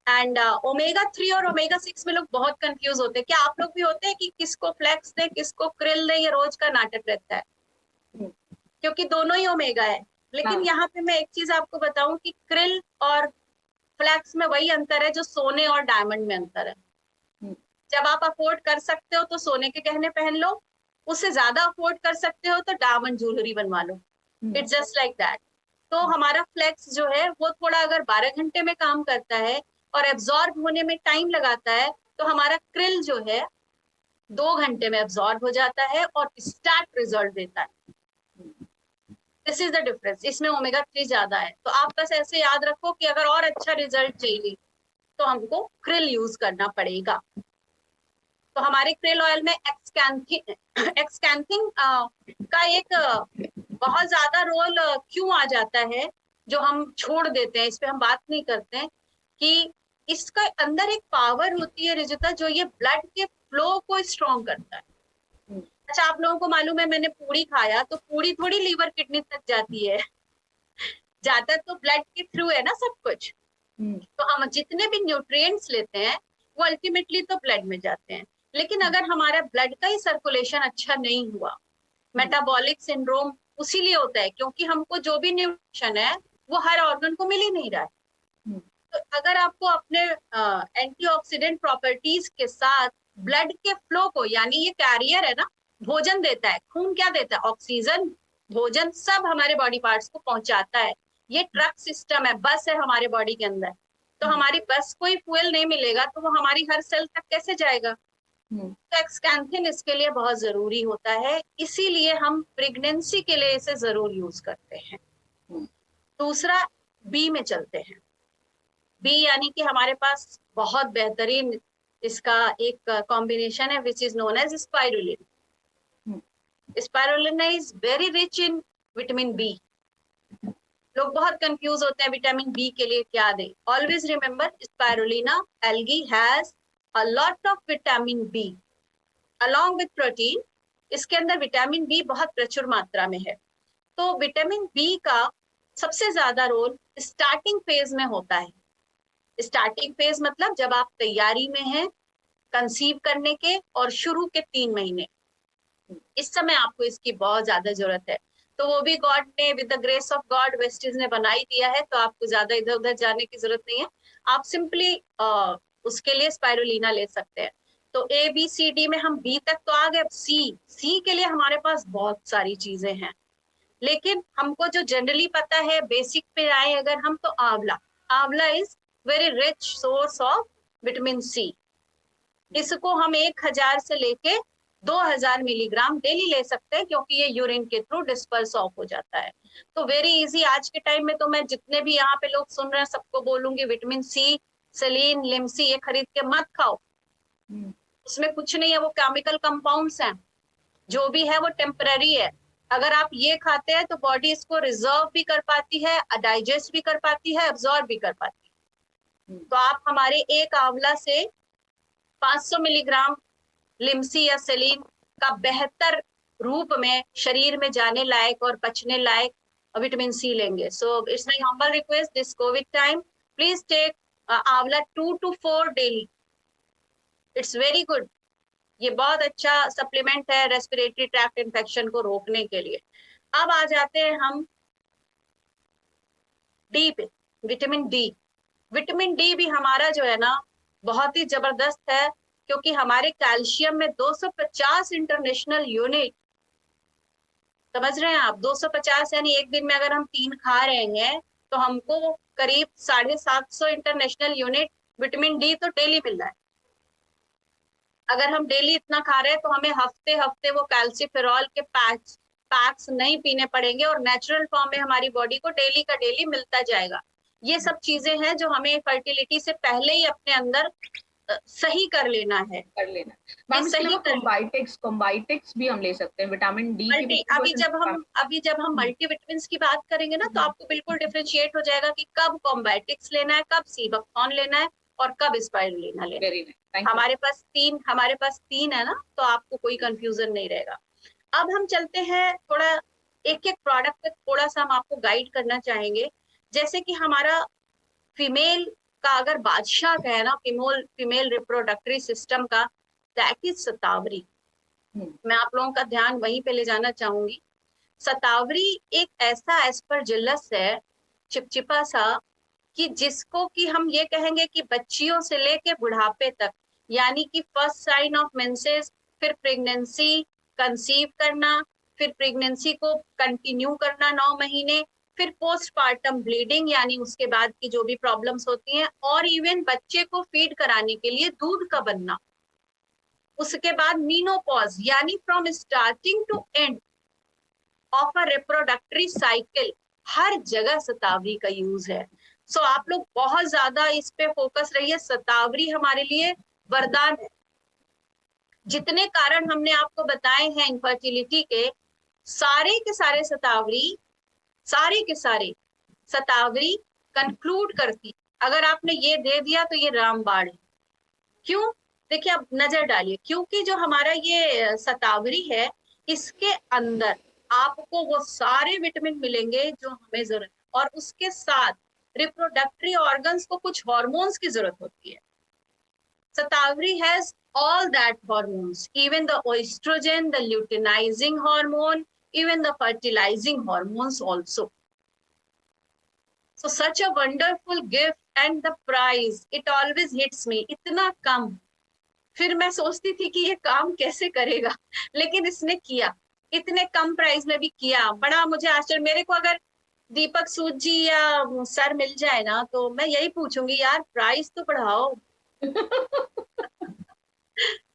and omega 3 और ओमेगा 6 में लोग बहुत कंफ्यूज होते हैं। क्या आप लोग भी होते हैं कि किसको फ्लेक्स दे किसको क्रिल दे, ये रोज का नाटक रहता है, क्योंकि दोनों ही ओमेगा है। लेकिन यहाँ पे मैं एक चीज आपको बताऊं कि क्रिल और फ्लैक्स में वही अंतर है जो सोने और डायमंड में अंतर है। जब आप अफोर्ड कर सकते हो तो सोने के गहने पहन लो, उससे ज्यादा अफोर्ड कर सकते हो तो डायमंड ज्वेलरी बनवा लो। It's just like that. तो हमारा फ्लैक्स जो है वो थोड़ा अगर 12 घंटे में काम करता है और एब्जॉर्ब होने में टाइम लगाता है, तो हमारा क्रिल जो है 2 घंटे में एब्जॉर्ब हो जाता है और स्टार्ट रिजल्ट देता है। दिस इज द डिफरेंस, इसमें ओमेगा 3 ज्यादा है। तो आप बस ऐसे याद रखो कि अगर और अच्छा रिजल्ट चाहिए तो हमको क्रिल यूज करना पड़ेगा। तो हमारे क्रिल ऑयल में एक्सकैंथिन का एक बहुत ज्यादा रोल क्यों आ जाता है जो हम छोड़ देते हैं, इस पे हम बात नहीं करते हैं, कि इसका अंदर एक पावर होती है रिजिता, जो ये ब्लड के फ्लो को स्ट्रॉन्ग करता है। अच्छा, आप लोगों को मालूम है, मैंने पूरी खाया तो पूरी थोड़ी लीवर किडनी तक जाती है, जाता तो ब्लड के थ्रू है ना सब कुछ। तो हम जितने भी न्यूट्रिएंट्स लेते हैं वो अल्टीमेटली तो ब्लड में जाते हैं। लेकिन अगर हमारा ब्लड का ही सर्कुलेशन अच्छा नहीं हुआ, मेटाबॉलिक सिंड्रोम उसीलिए होता है क्योंकि हमको जो भी न्यूट्रिशन है वो हर ऑर्गन को मिल ही नहीं रहा है। तो अगर आपको अपने एंटीऑक्सीडेंट प्रॉपर्टीज के साथ ब्लड के फ्लो को, यानी ये कैरियर है ना, भोजन देता है, खून क्या देता है, ऑक्सीजन, भोजन सब हमारे बॉडी पार्ट्स को पहुंचाता है। ये ट्रक सिस्टम है, बस है हमारे बॉडी के अंदर। तो हमारी बस को ही फ्यूल नहीं मिलेगा तो वो हमारी हर सेल तक कैसे जाएगा। तो एक्सकैंथिन इसके लिए बहुत जरूरी होता है, इसीलिए हम प्रेगनेंसी के लिए इसे जरूर यूज करते हैं। दूसरा बी में चलते हैं। बी यानी कि हमारे पास बहुत बेहतरीन इसका एक कॉम्बिनेशन है which is known as spirulina. Spirulina is very rich in vitamin B. लोग बहुत कंफ्यूज होते हैं विटामिन बी के लिए क्या दे। Always remember, spirulina algae has a lot of vitamin B along with protein। इसके अंदर विटामिन बी बहुत प्रचुर मात्रा में है। तो विटामिन बी का सबसे ज्यादा रोल स्टार्टिंग फेज में होता है। स्टार्टिंग फेज मतलब जब आप तैयारी में हैं कंसीव करने के और शुरू के 3 महीने, इस समय आपको इसकी बहुत ज्यादा जरूरत है। तो वो भी गॉड ने with the grace of God Vestige ने बना ही दिया है, तो आपको ज्यादा इधर उधर जाने की जरूरत नहीं है। आप सिंपली उसके लिए स्पाइरुलिना ले सकते हैं। तो ए बी सी डी में हम बी तक तो आ गए, अब सी के लिए हमारे पास बहुत सारी चीजें हैं, लेकिन हमको जो जनरली पता है बेसिक पे आए अगर हम, तो आंवला, amla is very rich source of vitamin C. इसको हम 1000 से लेके 2000 मिलीग्राम डेली ले सकते हैं, क्योंकि ये यूरिन के थ्रू डिस्पर्स ऑफ हो जाता है। तो वेरी इजी। आज के टाइम में तो मैं जितने भी यहाँ पे लोग सुन रहे हैं सबको बोलूंगी, विटामिन सी, सेलिन, लिम्सी ये खरीद के मत खाओ, उसमें कुछ नहीं है, वो केमिकल कंपाउंड्स हैं, जो भी है वो टेम्पररी है। अगर आप ये खाते हैं तो बॉडी इसको रिजर्व भी कर पाती है, डाइजेस्ट भी कर पाती है, एब्जॉर्ब भी कर पाती है। तो आप हमारे एक आंवला से 500 मिलीग्राम लिम्सी या सेलिन का बेहतर रूप में शरीर में जाने लायक और पचने लायक विटामिन सी लेंगे। So it's my humble request this COVID time, please take amla 2 to 4 daily. It's very good. ये बहुत अच्छा सप्लीमेंट है रेस्पिरेटरी ट्रैक्ट इन्फेक्शन को रोकने के लिए। अब आ जाते हैं हम डी पे, विटामिन डी। विटामिन डी भी हमारा जो है ना बहुत ही जबरदस्त है, क्योंकि हमारे कैल्शियम में 250 इंटरनेशनल यूनिट, समझ रहे हैं आप, 250 यानी एक दिन में अगर हम 3 खा रहे हैं तो हमको करीब 750 इंटरनेशनल यूनिट विटामिन डी तो डेली मिल रहा है। अगर हम डेली इतना खा रहे हैं तो हमें हफ्ते हफ्ते वो कैल्सीफेरॉल के पैक्स नहीं पीने पड़ेंगे, और नेचुरल फॉर्म में हमारी बॉडी को डेली का डेली मिलता जाएगा। ये सब चीजें हैं जो हमें फर्टिलिटी से पहले ही अपने अंदर सही कर लेना है, कर लेना। मैम सही कॉम्बाइटिक्स भी हम ले सकते हैं विटामिन डी की। अभी जब हम मल्टीविटामिन की बात करेंगे ना, तो आपको बिल्कुल डिफरेंशिएट हो जाएगा कि कब कॉम्बाइटिक्स लेना है, कब सीबकथॉर्न लेना है और कब स्पाइरुलिना लेना है। हमारे पास तीन है ना, तो आपको कोई कंफ्यूजन नहीं रहेगा। अब हम चलते हैं थोड़ा एक एक प्रोडक्ट पे थोड़ा सा हम आपको गाइड करना चाहेंगे। जैसे कि हमारा फीमेल का अगर बादशाह का है ना, फीमेल रिप्रोडक्टरी सिस्टम का, दैट इज शतावरी। मैं आप लोगों का ध्यान वहीं पे ले जाना चाहूंगी। शतावरी एक ऐसा एस्परजिलस है, चिपचिपा सा, कि जिसको कि हम ये कहेंगे कि बच्चियों से लेके बुढ़ापे तक, यानी कि फर्स्ट साइन ऑफ मेंसेस, फिर प्रेगनेंसी, कंसीव करना, फिर प्रेगनेंसी को कंटिन्यू करना 9 महीने, फिर पोस्टपार्टम ब्लीडिंग यानी उसके बाद की जो भी प्रॉब्लम्स होती हैं, और इवन बच्चे को फीड कराने के लिए दूध का बनना, उसके बाद मीनोपॉज यानी from starting to end of a reproductive cycle, हर जगह शतावरी का यूज है। सो आप लोग बहुत ज्यादा इस पे फोकस रहिए। शतावरी हमारे लिए वरदान है। जितने कारण हमने आपको बताए हैं इनफर्टिलिटी के सारे शतावरी कंक्लूड करती। अगर आपने ये दे दिया तो ये रामबाण है। क्यों? देखिए आप नजर डालिए, क्योंकि जो हमारा ये शतावरी है, इसके अंदर आपको वो सारे विटामिन मिलेंगे जो हमें जरूरत है, और उसके साथ रिप्रोडक्टरी ऑर्गन्स को कुछ हार्मोन्स की जरूरत होती है। शतावरी has all that hormones, even the estrogen, the luteinizing hormone, even the fertilizing hormones also. So such a wonderful gift, and the price, it always hits me, इतना कम। फिर मैं सोचती थी कि ये काम कैसे करेगा, लेकिन इसने किया, इतने कम प्राइस में भी किया। बड़ा मुझे आश्चर्य। मेरे को अगर दीपक सूद जी या सर मिल जाए ना, तो मैं यही पूछूंगी, यार प्राइस तो बढ़ाओ।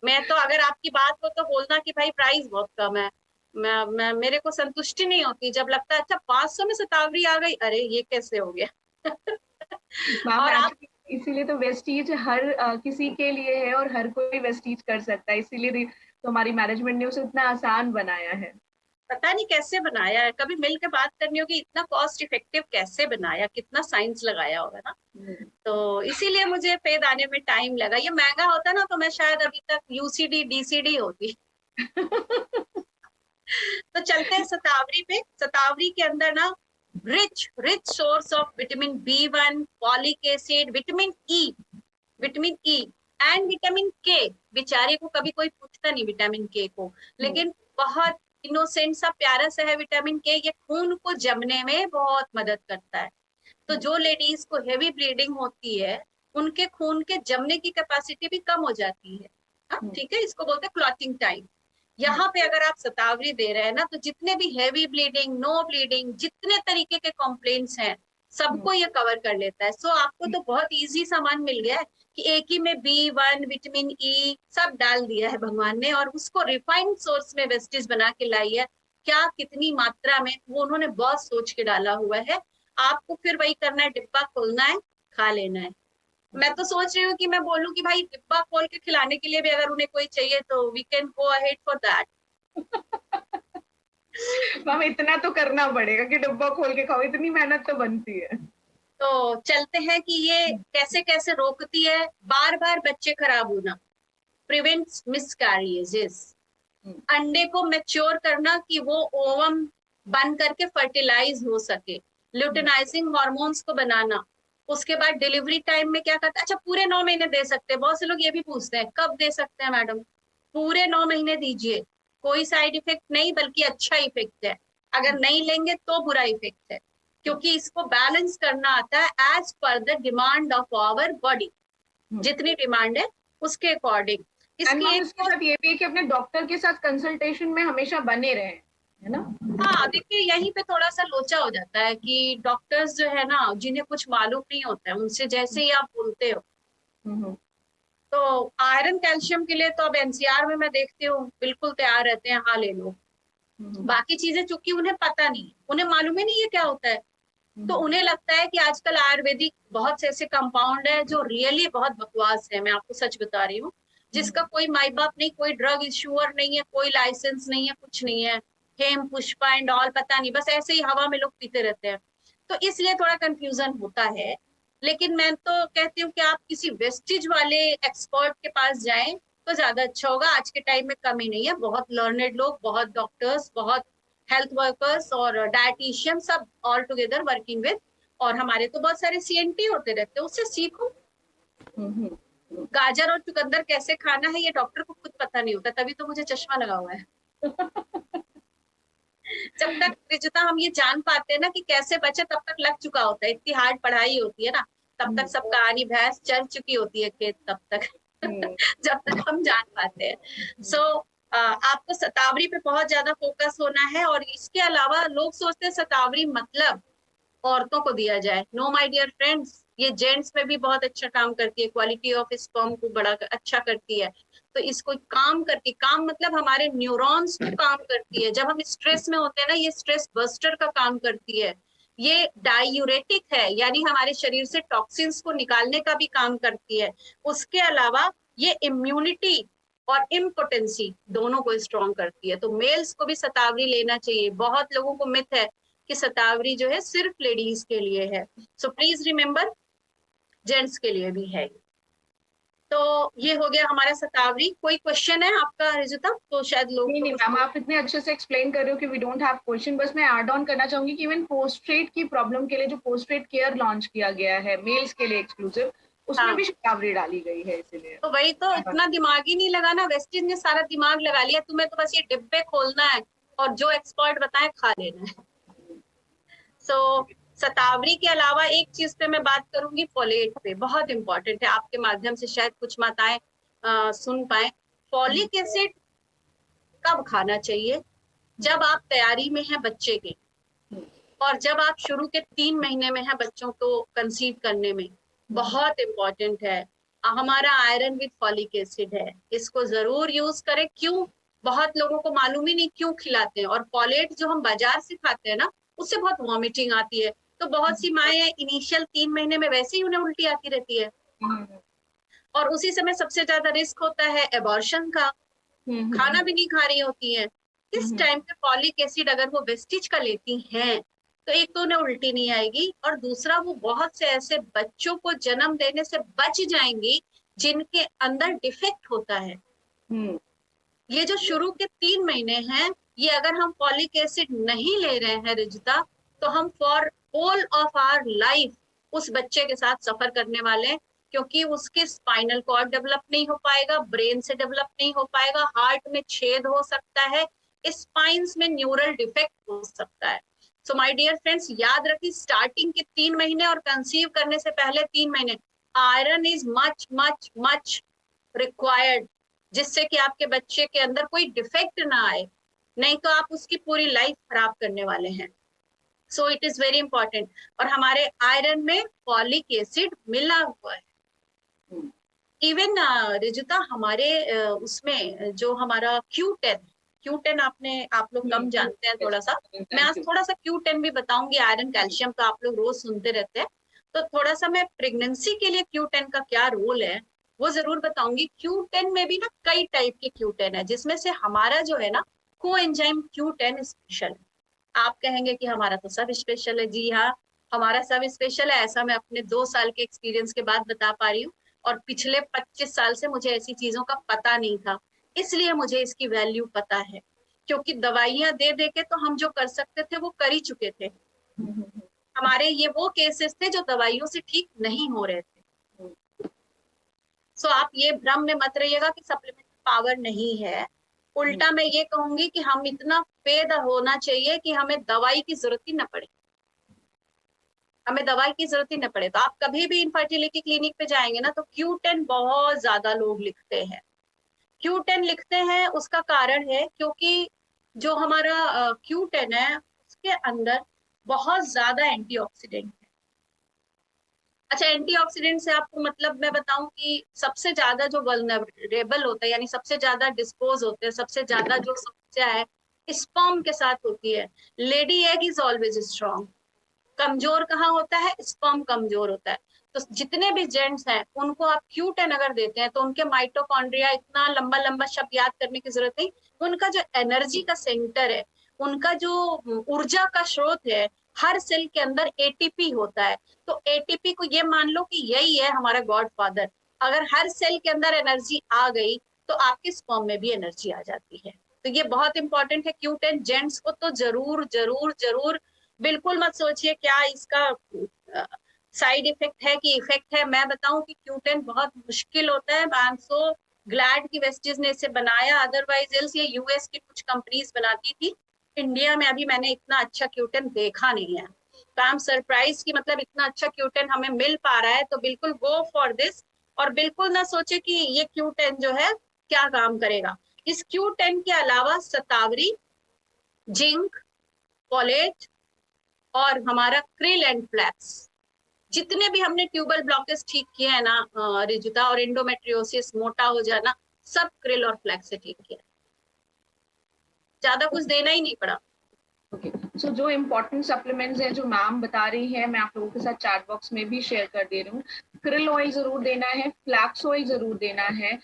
मैं तो अगर आपकी बात हो तो बोलना कि भाई प्राइस बहुत कम है। मैं मेरे को संतुष्टि नहीं होती जब लगता है अच्छा 500 में शतावरी आ गई, अरे ये कैसे हो गया। और आप इसीलिए तो वेस्टीज हर किसी के लिए है और हर कोई वेस्टीज कर सकता है, इसीलिए तो हमारी मैनेजमेंट ने उसे इतना आसान बनाया है। पता नहीं कैसे बनाया है, कभी मिल के बात करनी होगी, इतना कॉस्ट इफेक्टिव कैसे बनाया, कितना साइंस लगाया होगा ना। तो इसीलिए मुझे फेद आने में टाइम लगा। ये महंगा होता ना तो मैं शायद अभी तक यूसीडी डीसीडी होती। तो चलते हैं शतावरी पे। शतावरी के अंदर ना rich source of vitamin B1, folic acid, vitamin E and vitamin के। बेचारे को कभी कोई पूछता नहीं विटामिन के को, लेकिन बहुत इनोसेंट सा प्यारा सा है विटामिन के, ये खून को जमने में बहुत मदद करता है। तो जो लेडीज को हेवी ब्लीडिंग होती है उनके खून के जमने की कैपेसिटी भी कम हो जाती है। ठीक है, इसको बोलते हैं क्लॉटिंग टाइम। यहाँ पे अगर आप शतावरी दे रहे हैं ना, तो जितने भी हेवी ब्लीडिंग, नो ब्लीडिंग, जितने तरीके के कॉम्प्लेन्स हैं सबको ये कवर कर लेता है। सो आपको तो बहुत इजी सामान मिल गया है कि एक ही में B1, विटामिन ई सब डाल दिया है भगवान ने, और उसको रिफाइंड सोर्स में वेस्टेज बना के लाई है। क्या कितनी मात्रा में, वो उन्होंने बहुत सोच के डाला हुआ है। आपको फिर वही करना है, डिब्बा खोलना है, खा लेना है। मैं तो सोच रही हूँ कि मैं बोलूँ कि भाई डिब्बा खोल के खिलाने के लिए भी अगर उन्हें कोई चाहिए तो we can go ahead for that. Ma'am इतना तो करना पड़ेगा कि डब्बा खोल के खाओ, इतनी मेहनत तो बनती है। तो चलते हैं कि ये कैसे कैसे रोकती है बार बार बच्चे खराब होना, प्रिवेंट्स मिसकैरेजेस, अंडे को मैच्योर करना कि वो ओवम बन करके फर्टिलाइज हो सके, ल्यूटेनाइजिंग हार्मोन्स को बनाना। उसके बाद डिलीवरी टाइम में क्या करता है, अच्छा पूरे 9 महीने दे सकते हैं। बहुत से लोग ये भी पूछते हैं कब दे सकते हैं मैडम, पूरे 9 महीने दीजिए, कोई साइड इफेक्ट नहीं बल्कि अच्छा इफेक्ट है। अगर नहीं लेंगे तो बुरा इफेक्ट है, क्योंकि इसको बैलेंस करना आता है as per the demand of our body. जितनी डिमांड है उसके अकॉर्डिंग। इसके साथ ये भी है कि अपने डॉक्टर के साथ कंसल्टेशन में हमेशा बने रहे, है ना। हाँ देखिए, यहीं पे थोड़ा सा लोचा हो जाता है कि डॉक्टर्स जो है ना, जिन्हें कुछ मालूम नहीं होता है, उनसे जैसे ही आप बोलते हो तो आयरन कैल्शियम के लिए तो अब एनसीआर में मैं देखती हूँ बिल्कुल तैयार रहते हैं, हाँ ले लो। बाकी चीजें चूंकि उन्हें पता नहीं, उन्हें मालूम ही नहीं है क्या होता है, तो उन्हें लगता है कि आजकल आयुर्वेदिक बहुत से ऐसे कंपाउंड है जो रियली बहुत बकवास है। मैं आपको सच बता रही हूँ, जिसका कोई माई बाप नहीं, कोई ड्रग इश्यूअर नहीं है, कोई लाइसेंस नहीं है, कुछ नहीं है। हेम पुष्पा एंड ऑल पता नहीं, बस ऐसे ही हवा में लोग पीते रहते हैं। तो इसलिए थोड़ा कंफ्यूजन होता है। लेकिन मैं तो कहती हूँ कि आप किसी वेस्टेज वाले एक्सपर्ट के पास जाएं तो ज्यादा अच्छा होगा। आज के टाइम में कमी नहीं है, बहुत लर्नेड लोग, बहुत डॉक्टर्स, बहुत हेल्थ वर्कर्स और डायटिशियन सब ऑल टुगेदर वर्किंग विद। और हमारे तो बहुत सारे CNT होते रहते हैं, उससे सीखो। गाजर और चुकंदर कैसे खाना है ये डॉक्टर को खुद पता नहीं होता, तभी तो मुझे चश्मा लगा हुआ है। जब तक रिजुता हम ये जान पाते हैं ना कि कैसे बचे, तब तक लग चुका होता है। इतनी हार्ड पढ़ाई होती है ना, तब तक सब कहानी भैंस चल चुकी होती है खेत तब तक। जब तक हम जान पाते हैं। सो आपको शतावरी पे बहुत ज्यादा फोकस होना है। और इसके अलावा लोग सोचते हैं शतावरी मतलब औरतों को दिया जाए। नो माय डियर फ्रेंड्स, ये जेंट्स में भी बहुत अच्छा काम करती है, क्वालिटी ऑफ स्पर्म को बड़ा अच्छा करती है। तो इसको काम करती, काम मतलब हमारे न्यूरॉन्स को काम करती है। जब हम स्ट्रेस में होते हैं ना, ये स्ट्रेस बस्टर का काम करती है। ये डायूरेटिक है, यानी हमारे शरीर से टॉक्सिन्स को निकालने का भी काम करती है। उसके अलावा ये इम्यूनिटी और इम्पोटेंसी दोनों को स्ट्रॉन्ग करती है। तो मेल्स को भी शतावरी लेना चाहिए। बहुत लोगों को मिथ है कि शतावरी जो है सिर्फ लेडीज के लिए है। सो प्लीज रिमेम्बर, जेंट्स के लिए भी है। तो ये हो गया हमारा शतावरी। कोई क्वेश्चन है आपका रिजुता? तो शायद लोग नहीं मैम, आप इतने अच्छे से एक्सप्लेन कर रहे हो कि वी डोंट हैव क्वेश्चन। बस मैं ऐड ऑन करना चाहूंगी कि इवन पोस्ट्रेट की प्रॉब्लम के लिए जो पोस्ट्रेट केयर लॉन्च किया गया है मेल्स के लिए एक्सक्लूसिव, उसमें भी शतावरी डाली गई है। इसीलिए तो वही तो, इतना दिमाग ही नहीं लगाना, वेस्टिज ने सारा दिमाग लगा लिया। तुम्हें तो बस ये डिब्बे खोलना है और जो एक्सपर्ट बताए खा लेना है। सो शतावरी के अलावा एक चीज पे मैं बात करूंगी, फोलेट पे, बहुत इंपॉर्टेंट है। आपके माध्यम से शायद कुछ माताएं सुन पाए। फॉलिक एसिड कब खाना चाहिए? जब आप तैयारी में हैं बच्चे के, और जब आप शुरू के 3 महीने में हैं बच्चों को कंसीव करने में, बहुत इंपॉर्टेंट है। हमारा आयरन विद फॉलिक एसिड है, इसको जरूर यूज करें। क्यों? बहुत लोगों को मालूम ही नहीं क्यों खिलाते हैं। और फॉलेट जो हम बाजार से खाते हैं ना, उससे बहुत वॉमिटिंग आती है। तो बहुत सी माएँ इनिशियल 3 महीने में वैसे ही उन्हें उल्टी आती रहती है, और उसी समय सबसे ज्यादा रिस्क होता है एबॉर्शन का। खाना भी नहीं खा रही होती है। इस टाइम पे फॉलिक एसिड अगर वो वेस्टिज का लेती हैं, तो एक तो उन्हें उल्टी नहीं आएगी, और दूसरा वो बहुत से ऐसे बच्चों को जन्म देने से बच जाएंगी जिनके अंदर डिफेक्ट होता है। ये जो शुरू के 3 महीने हैं, ये अगर हम फॉलिक एसिड नहीं ले रहे हैं रिजुता, तो हम for whole of our life उस बच्चे के साथ सफर करने वाले हैं। क्योंकि उसके स्पाइनल कॉर्ड डेवलप नहीं हो पाएगा, ब्रेन से डेवलप नहीं हो पाएगा, हार्ट में छेद हो सकता है, स्पाइन्स में न्यूरल डिफेक्ट हो सकता है। सो माय डियर फ्रेंड्स, याद रखिए स्टार्टिंग के 3 महीने और कंसीव करने से पहले 3 महीने iron is much much much required, जिससे कि आपके बच्चे के अंदर कोई डिफेक्ट ना आए, नहीं तो आप उसकी पूरी लाइफ खराब करने वाले हैं। So it is very important. और हमारे आयरन में फॉलिक एसिड मिला हुआ है। इवन रिजुता, हमारे उसमें जो हमारा Q10 आप लोग कम जानते हैं थोड़ा सा। मैं आज थोड़ा सा Q10 भी बताऊंगी, आयरन कैल्शियम का आप लोग रोज सुनते रहते हैं, तो थोड़ा सा मैं प्रेगनेंसी के लिए Q10 का क्या रोल है वो जरूर बताऊंगी। Q10 में भी ना कई टाइप के Q10 है, जिसमें से हमारा जो है ना कोएंजाइम Q10 स्पेशल है। आप कहेंगे कि हमारा तो सब स्पेशल है। जी हाँ, हमारा सब स्पेशल है। ऐसा मैं अपने 2 साल के एक्सपीरियंस के बाद बता पा रही हूँ, और पिछले 25 साल से मुझे ऐसी चीजों का पता नहीं था, इसलिए मुझे इसकी वैल्यू पता है। क्योंकि दवाइयां दे दे के तो हम जो कर सकते थे वो कर ही चुके थे। हमारे ये वो केसेस थे जो दवाइयों से ठीक नहीं हो रहे थे। सो आप ये भ्रम में मत रहिएगा कि सप्लीमेंट पावर नहीं है। उल्टा मैं ये कहूंगी कि हम इतना पेद होना चाहिए कि हमें दवाई की जरूरत ही न पड़े, हमें दवाई की जरूरत ही न पड़े। तो आप कभी भी इनफर्टिलिटी क्लिनिक पे जाएंगे ना तो Q10 बहुत ज्यादा लोग लिखते हैं। Q10 लिखते हैं उसका कारण है क्योंकि जो हमारा Q10 है उसके अंदर बहुत ज्यादा एंटीऑक्सीडेंट है। अच्छा, एंटीऑक्सीडेंट से आपको मतलब मैं बताऊं कि सबसे ज्यादा जो वल्नरेबल होता है, यानी सबसे ज्यादा डिस्पोज होते हैं, सबसे ज्यादा जो समस्या है स्पर्म के साथ होती है। Lady egg is always strong. कमजोर कहाँ होता है? स्पर्म कमजोर होता है। तो जितने भी जेंट्स हैं उनको आप Q10 अगर देते हैं तो उनके माइटोकॉन्ड्रिया, इतना लंबा लंबा शब्द याद करने की जरूरत नहीं, उनका जो एनर्जी का सेंटर है, उनका जो ऊर्जा का स्रोत है, हर सेल के अंदर ATP होता है। तो ATP को ये मान लो कि यही है हमारा गॉड फादर। अगर हर सेल के अंदर एनर्जी आ गई तो आपके स्पर्म में भी एनर्जी आ जाती है। तो ये बहुत इंपॉर्टेंट है। Q10 जेंट्स को तो जरूर जरूर जरूर, बिल्कुल मत सोचिए क्या इसका साइड इफेक्ट है कि इफेक्ट है। मैं बताऊं कि Q10 बहुत मुश्किल होता है। आई एम सो ग्लैड कि वेस्टीज ने इसे बनाया, अदरवाइज एल्स ये US की कुछ कंपनीज बनाती थी। इंडिया में अभी मैंने इतना अच्छा Q10 देखा नहीं है। तो आई एम सरप्राइज कि मतलब इतना अच्छा Q10 हमें मिल पा रहा है। तो बिल्कुल गो फॉर दिस, और बिल्कुल ना सोचे कि ये Q10 जो है क्या काम करेगा। इस Q10 के अलावा शतावरी, जिंक, फोलेट और हमारा क्रिल एंड फ्लैक्स, जितने भी हमने ट्यूबल ब्लॉकेज ठीक किए हैं ना रिजुता, और एंडोमेट्रियोसिस, मोटा हो जाना, सब क्रिल और फ्लैक्स से ठीक किया। ज्यादा कुछ देना ही नहीं पड़ा। ओके, सो जो इम्पोर्टेंट सप्लीमेंट्स हैं जो मैम बता रही है, मैं आप लोगों के साथ चैट बॉक्स में भी शेयर कर दे रही हूँ। क्रिल ऑयल जरूर देना है, फ्लैक्स ऑयल जरूर देना है,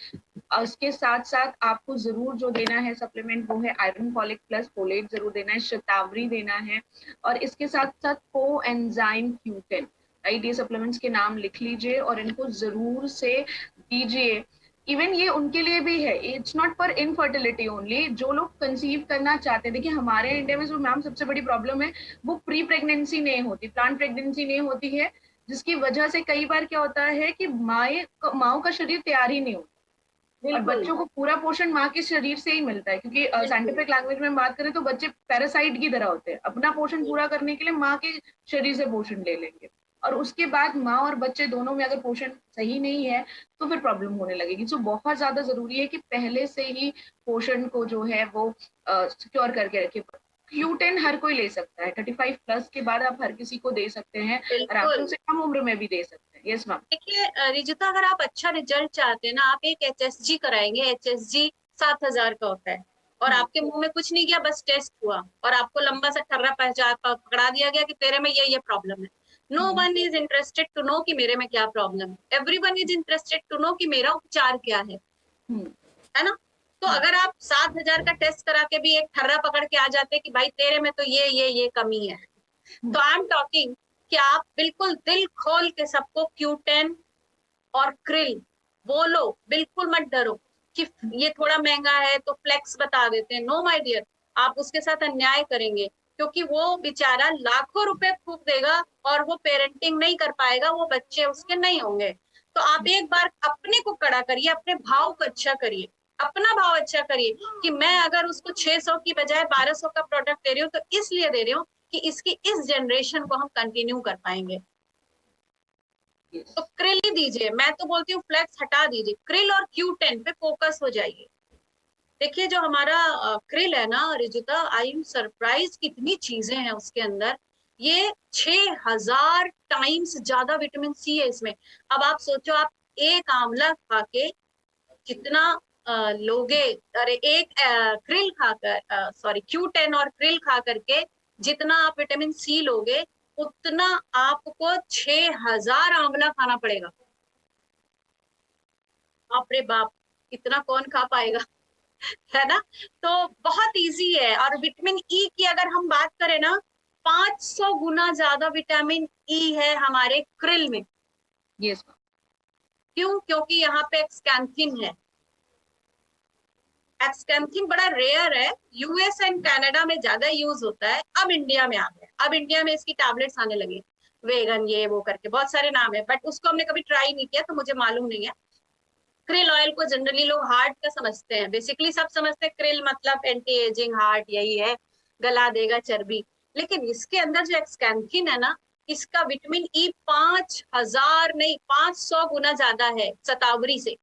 उसके साथ साथ आपको जरूर जो देना है सप्लीमेंट वो है आयरन फॉलिक प्लस फोलेट जरूर देना है, शतावरी देना है, और इसके साथ साथ कोएंजाइम Q10। राइट, ये सप्लीमेंट्स के नाम लिख लीजिए और इनको जरूर से दीजिए। इवन ये उनके लिए भी है, it's not for infertility only. जो लोग कंसीव करना चाहते हैं, देखिए हमारे इंडिया में जो मैम सबसे बड़ी प्रॉब्लम है वो प्री प्रेगनेंसी नहीं होती, प्लान प्रेगनेंसी नहीं होती है, जिसकी वजह से कई बार क्या होता है कि माओ का शरीर तैयार ही नहीं होता, और बच्चों को पूरा पोषण माँ के शरीर से ही मिलता है। क्योंकि साइंटिफिक लैंग्वेज में बात करें तो बच्चे पैरासाइट की तरह होते हैं, अपना पोषण पूरा करने के लिए माँ के शरीर से पोषण ले लेंगे, और उसके बाद माँ और बच्चे दोनों में अगर पोषण सही नहीं है तो फिर प्रॉब्लम होने लगेगी। सो बहुत ज्यादा जरूरी है कि पहले से ही पोषण को जो है वो सिक्योर करके रखे। Q10 हर कोई ले सकता है, 35 प्लस के बाद आप हर किसी को दे सकते हैं, और आप उसे कम उम्र में भी दे सकते हैं। Yes ma'am. देखिए रिजुता, अगर आप अच्छा रिजल्ट चाहते हैं ना, आप एक HSG कराएंगे। HSG 7,000 का होता है, और आपके मुंह में कुछ नहीं गया, बस टेस्ट हुआ और आपको लंबा सा ठर्रा पकड़ा दिया गया कि तेरे में ये प्रॉब्लम है। No one is interested to know कि मेरे में क्या प्रॉब्लम है। Everyone is interested to know कि मेरा उपचार क्या है ना। तो अगर आप 7,000 का टेस्ट करा के भी एक ठर्रा पकड़ के आ जाते कि भाई तेरे में तो ये कमी है, तो आई एम टॉकिंग कि आप बिल्कुल दिल खोल के सबको Q10 और क्रिल बोलो, बिल्कुल मत डरो कि ये थोड़ा महंगा है तो फ्लेक्स बता देते हैं। नो माय डियर, आप उसके साथ अन्याय करेंगे, क्योंकि वो बेचारा लाखों रुपए फूक देगा और वो पेरेंटिंग नहीं कर पाएगा, वो बच्चे उसके नहीं होंगे। तो आप एक बार अपने को कड़ा करिए, अपने भाव को अच्छा करिए। अपना भाव अच्छा करिए कि मैं अगर उसको 600 की बजाय 1200 का प्रोडक्ट दे रही हूँ तो इसलिए दे रही हूँ कि इसकी इस जनरेशन को हम कंटिन्यू कर पाएंगे। तो क्रिल ही दीजिए, मैं तो बोलती हूँ फ्लेक्स हटा दीजिए, क्रिल और Q10 पे फोकस हो जाइए। देखिए जो हमारा क्रिल है ना रिजुता, आई एम सरप्राइज कितनी चीजें हैं उसके अंदर। ये 6000 टाइम्स ज्यादा विटामिन सी है इसमें। अब आप सोचो, आप एक आंवला खा के कितना लोगे, अरे एक क्रिल खाकर, सॉरी Q10 और क्रिल खा करके जितना आप विटामिन सी लोगे उतना आपको 6000 आंवला खाना पड़ेगा। बाप रे बाप, इतना कौन खा पाएगा है ना। तो बहुत इजी है। और विटामिन ई की अगर हम बात करें ना, 500 गुना ज्यादा विटामिन ई है हमारे क्रिल में। यस। क्यों? क्योंकि यहाँ पे एक्सकैंथिन है। एक्सकैंथिन बड़ा रेयर है, यूएस एंड कनाडा में ज्यादा यूज होता है, अब इंडिया में आ गया। अब इंडिया में इसकी टैबलेट्स आने लगी, वेगन ये वो करके बहुत सारे नाम है, बट उसको हमने कभी ट्राई नहीं किया तो मुझे मालूम नहीं है। क्रिल ऑयल को जनरली लोग हार्ट का समझते हैं, बेसिकली सब समझते हैं क्रिल मतलब एंटी एजिंग हार्ट यही है, गला देगा चर्बी। लेकिन इसके अंदर जो एक्सकैंथिन है ना, इसका विटामिन ई 5000 नहीं 500 गुना ज्यादा है शतावरी से।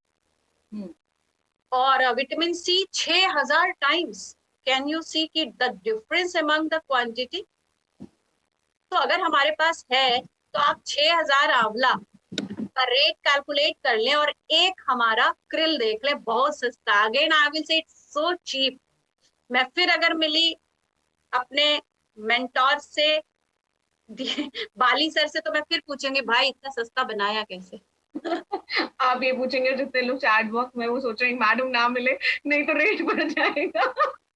और vitamin C 6000 times. Can you see की the difference among the quantity. तो अगर हमारे पास है तो आप 6000 आंवला का रेट कैलकुलेट कर लें और एक हमारा क्रिल देख लें, बहुत सस्ता। Again I will say it's so cheap. मैं फिर अगर मिली अपने मेंटोर से बाली सर से तो मैं फिर पूछूंगी भाई इतना सस्ता बनाया कैसे। आप ये पूछेंगे जितने लोग चैट बॉक्स में, वो सोचेंगे मैडम ना मिले नहीं तो रेट बढ़ जाएगा।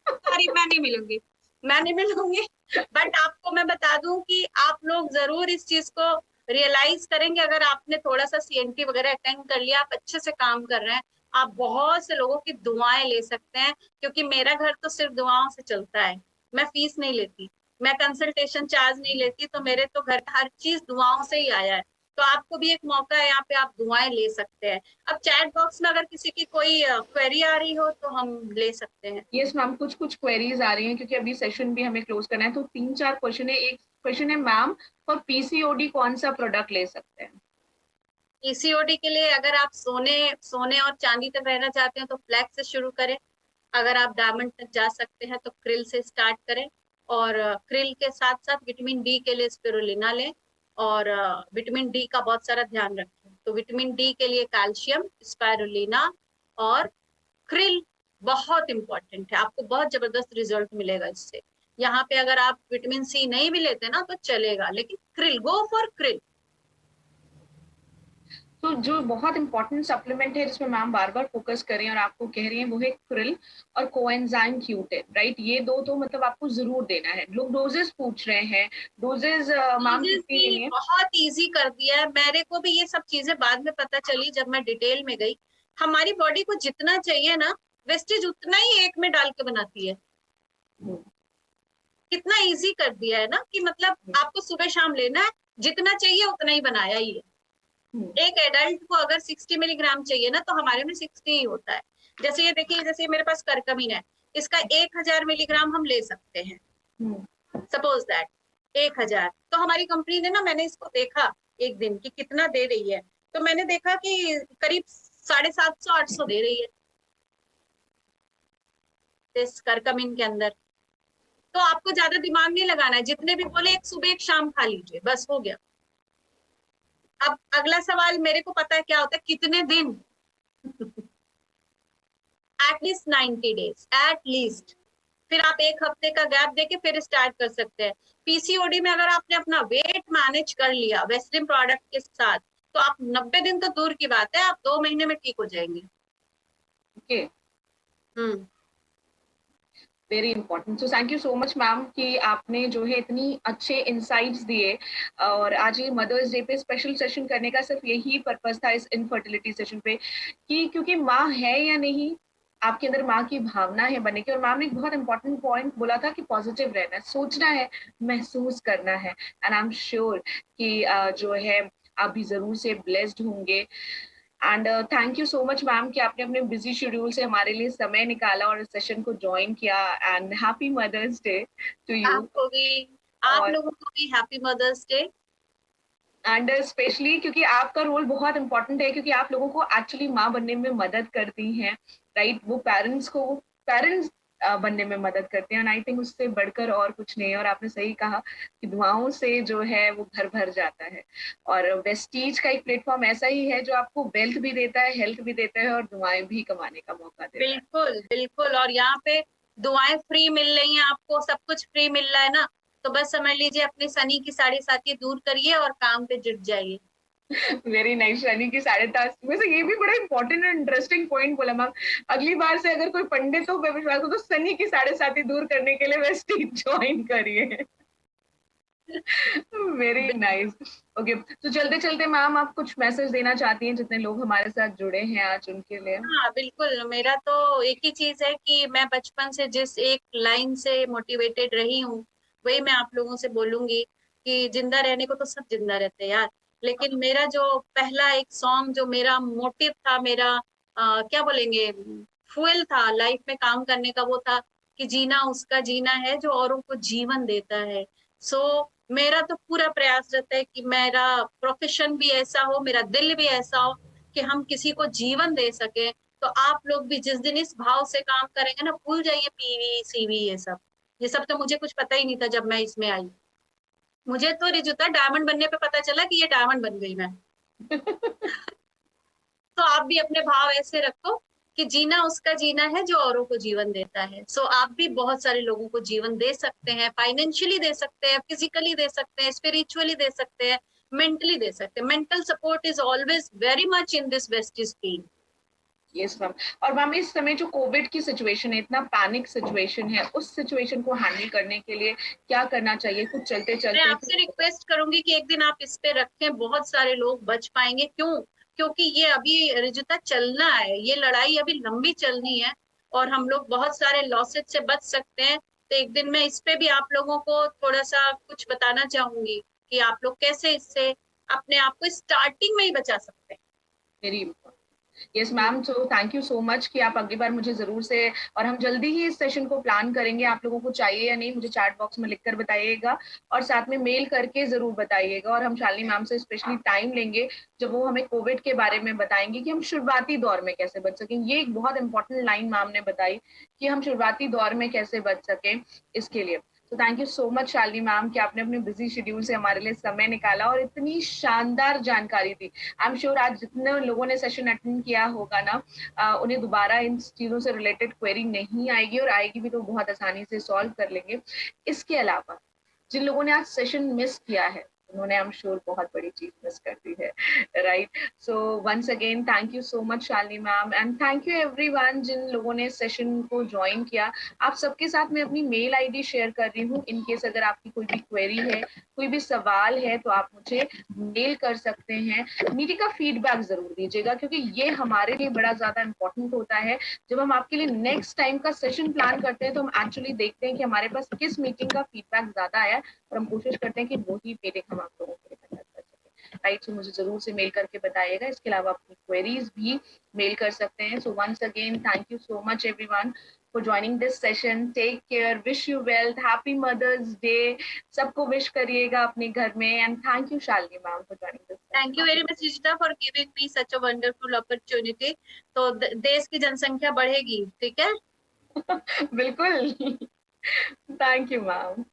सॉरी, मैं नहीं मिलूंगी, मैं नहीं मिलूंगी। बट आपको मैं बता दूं कि आप लोग जरूर इस चीज को रियलाइज करेंगे। अगर आपने थोड़ा सा CNT वगैरह अटेंड कर लिया, आप अच्छे से काम कर रहे हैं, आप बहुत से लोगों की दुआएं ले सकते हैं। क्योंकि मेरा घर तो सिर्फ दुआओं से चलता है, मैं फीस नहीं लेती, मैं कंसल्टेशन चार्ज नहीं लेती, तो मेरे तो घर हर चीज दुआओं से ही आया है। तो आपको भी एक मौका है, यहाँ पे आप दुआएं ले सकते हैं। अब चैट बॉक्स में अगर किसी की कोई क्वेरी आ रही हो तो हम ले सकते हैं। यस मैम, कुछ क्वेरीज आ रही हैं क्योंकि अभी सेशन भी हमें क्लोज करना है, तो 3-4 क्वेश्चन है। एक क्वेश्चन है मैम, फॉर पीसीओडी कौन सा प्रोडक्ट ले सकते हैं? पीसीओडी के लिए अगर आप सोने और चांदी तक रहना चाहते हैं तो फ्लैक्स से शुरू करें। अगर आप डायमंड तक जा सकते हैं तो क्रिल से स्टार्ट करें। और क्रिल के साथ साथ विटामिन डी के लिए स्पिरुलिना लें। और विटामिन डी का बहुत सारा ध्यान रखें। तो विटामिन डी के लिए कैल्शियम, स्पाइरुलिना और क्रिल बहुत इंपॉर्टेंट है। आपको बहुत जबरदस्त रिजल्ट मिलेगा इससे। यहाँ पे अगर आप विटामिन सी नहीं भी लेते ना तो चलेगा, लेकिन क्रिल, गो फॉर क्रिल। तो जो बहुत इंपॉर्टेंट सप्लीमेंट है जिसमें मैम बार बार फोकस कर रही हैं और आपको कह रही हैं, वो है क्रिल और कोएंजाइम Q10, राइट? ये दो तो मतलब आपको जरूर देना है। लोग डोजेस पूछ रहे हैं, डोजेस मैम कितनी लेनी है? बहुत इजी कर दिया है। मेरे को भी ये सब चीजें बाद में पता चली जब मैं डिटेल में गई। हमारी बॉडी को जितना चाहिए ना, वेस्टेज उतना ही एक में डाल के बनाती है। कितना इजी कर दिया है ना, कि मतलब आपको सुबह शाम लेना है, जितना चाहिए उतना ही बनाया ही है। एक एडल्ट को अगर 60 मिलीग्राम चाहिए ना, तो हमारे में 60 ही होता है। जैसे ये देखिए, जैसे मेरे पास करकमीन है, इसका 1000 मिलीग्राम हम ले सकते हैं। सपोज दैट 1000, तो हमारी कंपनी ने ना, मैंने इसको देखा एक दिन कि कितना दे रही है, तो मैंने देखा कि करीब 750-800 दे रही है इस करकमीन के अंदर। तो आपको ज्यादा दिमाग नहीं लगाना है, जितने भी बोले एक सुबह एक शाम खा लीजिए, बस हो गया। अब अगला सवाल मेरे को पता है क्या होता है, कितने दिन? At least 90 days at least. फिर आप एक हफ्ते का गैप देके फिर स्टार्ट कर सकते हैं। पीसीओडी में अगर आपने अपना वेट मैनेज कर लिया वेस्लिन प्रोडक्ट के साथ, तो आप 90 दिन तो दूर की बात है, आप 2 महीने में ठीक हो जाएंगे। Okay, very important. So thank you so much ma'am कि आपने जो है इतनी अच्छे इंसाइट्स दिए। और आज ये मदर्स डे पे स्पेशल सेशन करने का सिर्फ यही पर्पस था इस इनफर्टिलिटी सेशन पे, कि क्योंकि माँ है या नहीं, आपके अंदर माँ की भावना है बनने की। और मैम ने एक बहुत इंपॉर्टेंट पॉइंट बोला था कि पॉजिटिव रहना है, सोचना है, महसूस करना है। एंड आई एम श्योर कि जो है आप भी जरूर से ब्लेस्ड होंगे। And thank you so much ma'am कि आपने अपने बिजी शेड्यूल से हमारे लिए समय निकाला और इस सेशन को ज्वाइन किया। And happy mother's day to you. आपको भी, आप लोगों को भी happy mother's day. And specially क्योंकि आपका रोल बहुत इंपॉर्टेंट है, क्योंकि आप लोगों को एक्चुअली माँ बनने में मदद करती हैं, राइट? वो पेरेंट्स बनने में मदद करते हैं। एंड आई थिंक उससे बढ़कर और कुछ नहीं है। और आपने सही कहा कि दुआओं से जो है वो घर भर जाता है। और वेस्टीज का एक प्लेटफॉर्म ऐसा ही है जो आपको वेल्थ भी देता है, हेल्थ भी देता है और दुआएं भी कमाने का मौका देता है। बिल्कुल बिल्कुल। और यहाँ पे दुआएं फ्री मिल रही हैं आपको, सब कुछ फ्री मिल रहा है ना, तो बस समझ लीजिए अपने शनि की 7.5 दूर करिए और काम पे जुट जाइए। Very nice. शनि की 7.5 वैसे ये भी बड़ा इंपॉर्टेंट एंड इंटरेस्टिंग पॉइंट बोला मैम। अगली बार से अगर कोई पंडित हो मैं विश्वास करूं तो शनि की 7.5 दूर करने के लिए वेस्टीज ज्वाइन करिए। Very nice. ओके, तो चलते चलते मैम आप कुछ मैसेज देना चाहती हैं जितने लोग हमारे साथ जुड़े हैं आज उनके लिए? हाँ बिल्कुल, मेरा तो एक ही चीज है कि मैं बचपन से जिस एक लाइन से मोटिवेटेड रही हूँ वही मैं आप लोगों से बोलूंगी कि जिंदा रहने को तो सब जिंदा रहते हैं यार, लेकिन मेरा जो पहला एक सॉन्ग जो मेरा मोटिव था, मेरा क्या बोलेंगे, फ्यूल था लाइफ में काम करने का, वो था कि जीना उसका जीना है जो औरों को जीवन देता है। सो मेरा तो पूरा प्रयास रहता है कि मेरा प्रोफेशन भी ऐसा हो, मेरा दिल भी ऐसा हो कि हम किसी को जीवन दे सके। तो आप लोग भी जिस दिन इस भाव से काम करेंगे ना, भूल जाइए पीवी सीवी ये सब तो मुझे कुछ पता ही नहीं था जब मैं इसमें आई। मुझे तो रिजुता डायमंड बनने पे पता चला कि ये डायमंड बन गई मैं। तो आप भी अपने भाव ऐसे रखो कि जीना उसका जीना है जो औरों को जीवन देता है। सो आप भी बहुत सारे लोगों को जीवन दे सकते हैं, फाइनेंशियली दे सकते हैं, फिजिकली दे सकते हैं, स्पिरिचुअली दे सकते हैं, मेंटली दे सकते हैं। Mental support is always very much in this Vestige team. Yes ma'am. और मैम इस समय जो कोविड की सिचुएशन है, इतना पैनिक सिचुएशन है, उस सिचुएशन को हैंडल करने के लिए क्या करना चाहिए? कुछ चलते मैं चलते आपसे रिक्वेस्ट करूंगी कि एक दिन आप इस पे रखें, बहुत सारे लोग बच पाएंगे। क्यों? क्योंकि ये अभी रिजुता चलना है, ये लड़ाई अभी लंबी चलनी है और हम लोग बहुत सारे लॉसेज से बच सकते हैं। तो एक दिन मैं इस पे भी आप लोगों को थोड़ा सा कुछ बताना चाहूंगी कि आप लोग कैसे इससे अपने आप को स्टार्टिंग में ही बचा सकते हैं। Very yes ma'am. So thank you so much कि आप अगली बार मुझे जरूर से, और हम जल्दी ही इस सेशन को प्लान करेंगे। आप लोगों को चाहिए या नहीं मुझे चैट बॉक्स में लिखकर बताइएगा और साथ में मेल करके जरूर बताइएगा। और हम शालिनी मैम से स्पेशली टाइम लेंगे जब वो हमें कोविड के बारे में बताएंगे कि हम शुरुआती दौर में कैसे बच सकें। ये एक बहुत इंपॉर्टेंट लाइन मैम ने बताई कि हम शुरुआती दौर में कैसे बच सकें इसके लिए। तो thank you so much Shalini ma'am कि आपने अपने बिजी शेड्यूल से हमारे लिए समय निकाला और इतनी शानदार जानकारी दी। आई एम श्योर आज जितने लोगों ने सेशन अटेंड किया होगा ना, उन्हें दोबारा इन चीजों से रिलेटेड क्वेरी नहीं आएगी, और आएगी भी तो बहुत आसानी से सॉल्व कर लेंगे। इसके अलावा जिन लोगों ने आज सेशन मिस किया है उन्होंने आई एम श्योर बहुत बड़ी चीज मिस कर दी है, right? So once again thank you so much Shalini ma'am, and thank you everyone जिन लोगों ने सेशन को ज्वाइन किया। आप सबके साथ मैं अपनी मेल आईडी शेयर कर रही हूँ। इन केस अगर आपकी कोई भी क्वेरी है, कोई भी सवाल है, तो आप मुझे मेल कर सकते हैं। मीटिंग का फीडबैक जरूर दीजिएगा क्योंकि ये हमारे लिए बड़ा ज्यादा इंपॉर्टेंट होता है। जब हम आपके लिए नेक्स्ट टाइम का सेशन प्लान करते हैं तो हम एक्चुअली देखते हैं कि हमारे पास किस मीटिंग का फीडबैक ज्यादा आया और हम कोशिश करते हैं कि वही मीटिंग हम आप लोगों के लिए कंडक्ट कर सकें, राइट? सो मुझे जरूर से मेल करके बताइएगा। इसके अलावा अपनी क्वेरीज भी मेल कर सकते हैं। So once again thank you so much everyone for joining this session. Take care, wish you wealth, happy Mother's Day. सबको विश करिएगा अपने घर में, and thank you Shalini ma'am for joining this session. Thank you very much Rishita for giving me such a wonderful opportunity. तो देश की जनसंख्या बढ़ेगी, ठीक है? बिल्कुल। Thank you ma'am.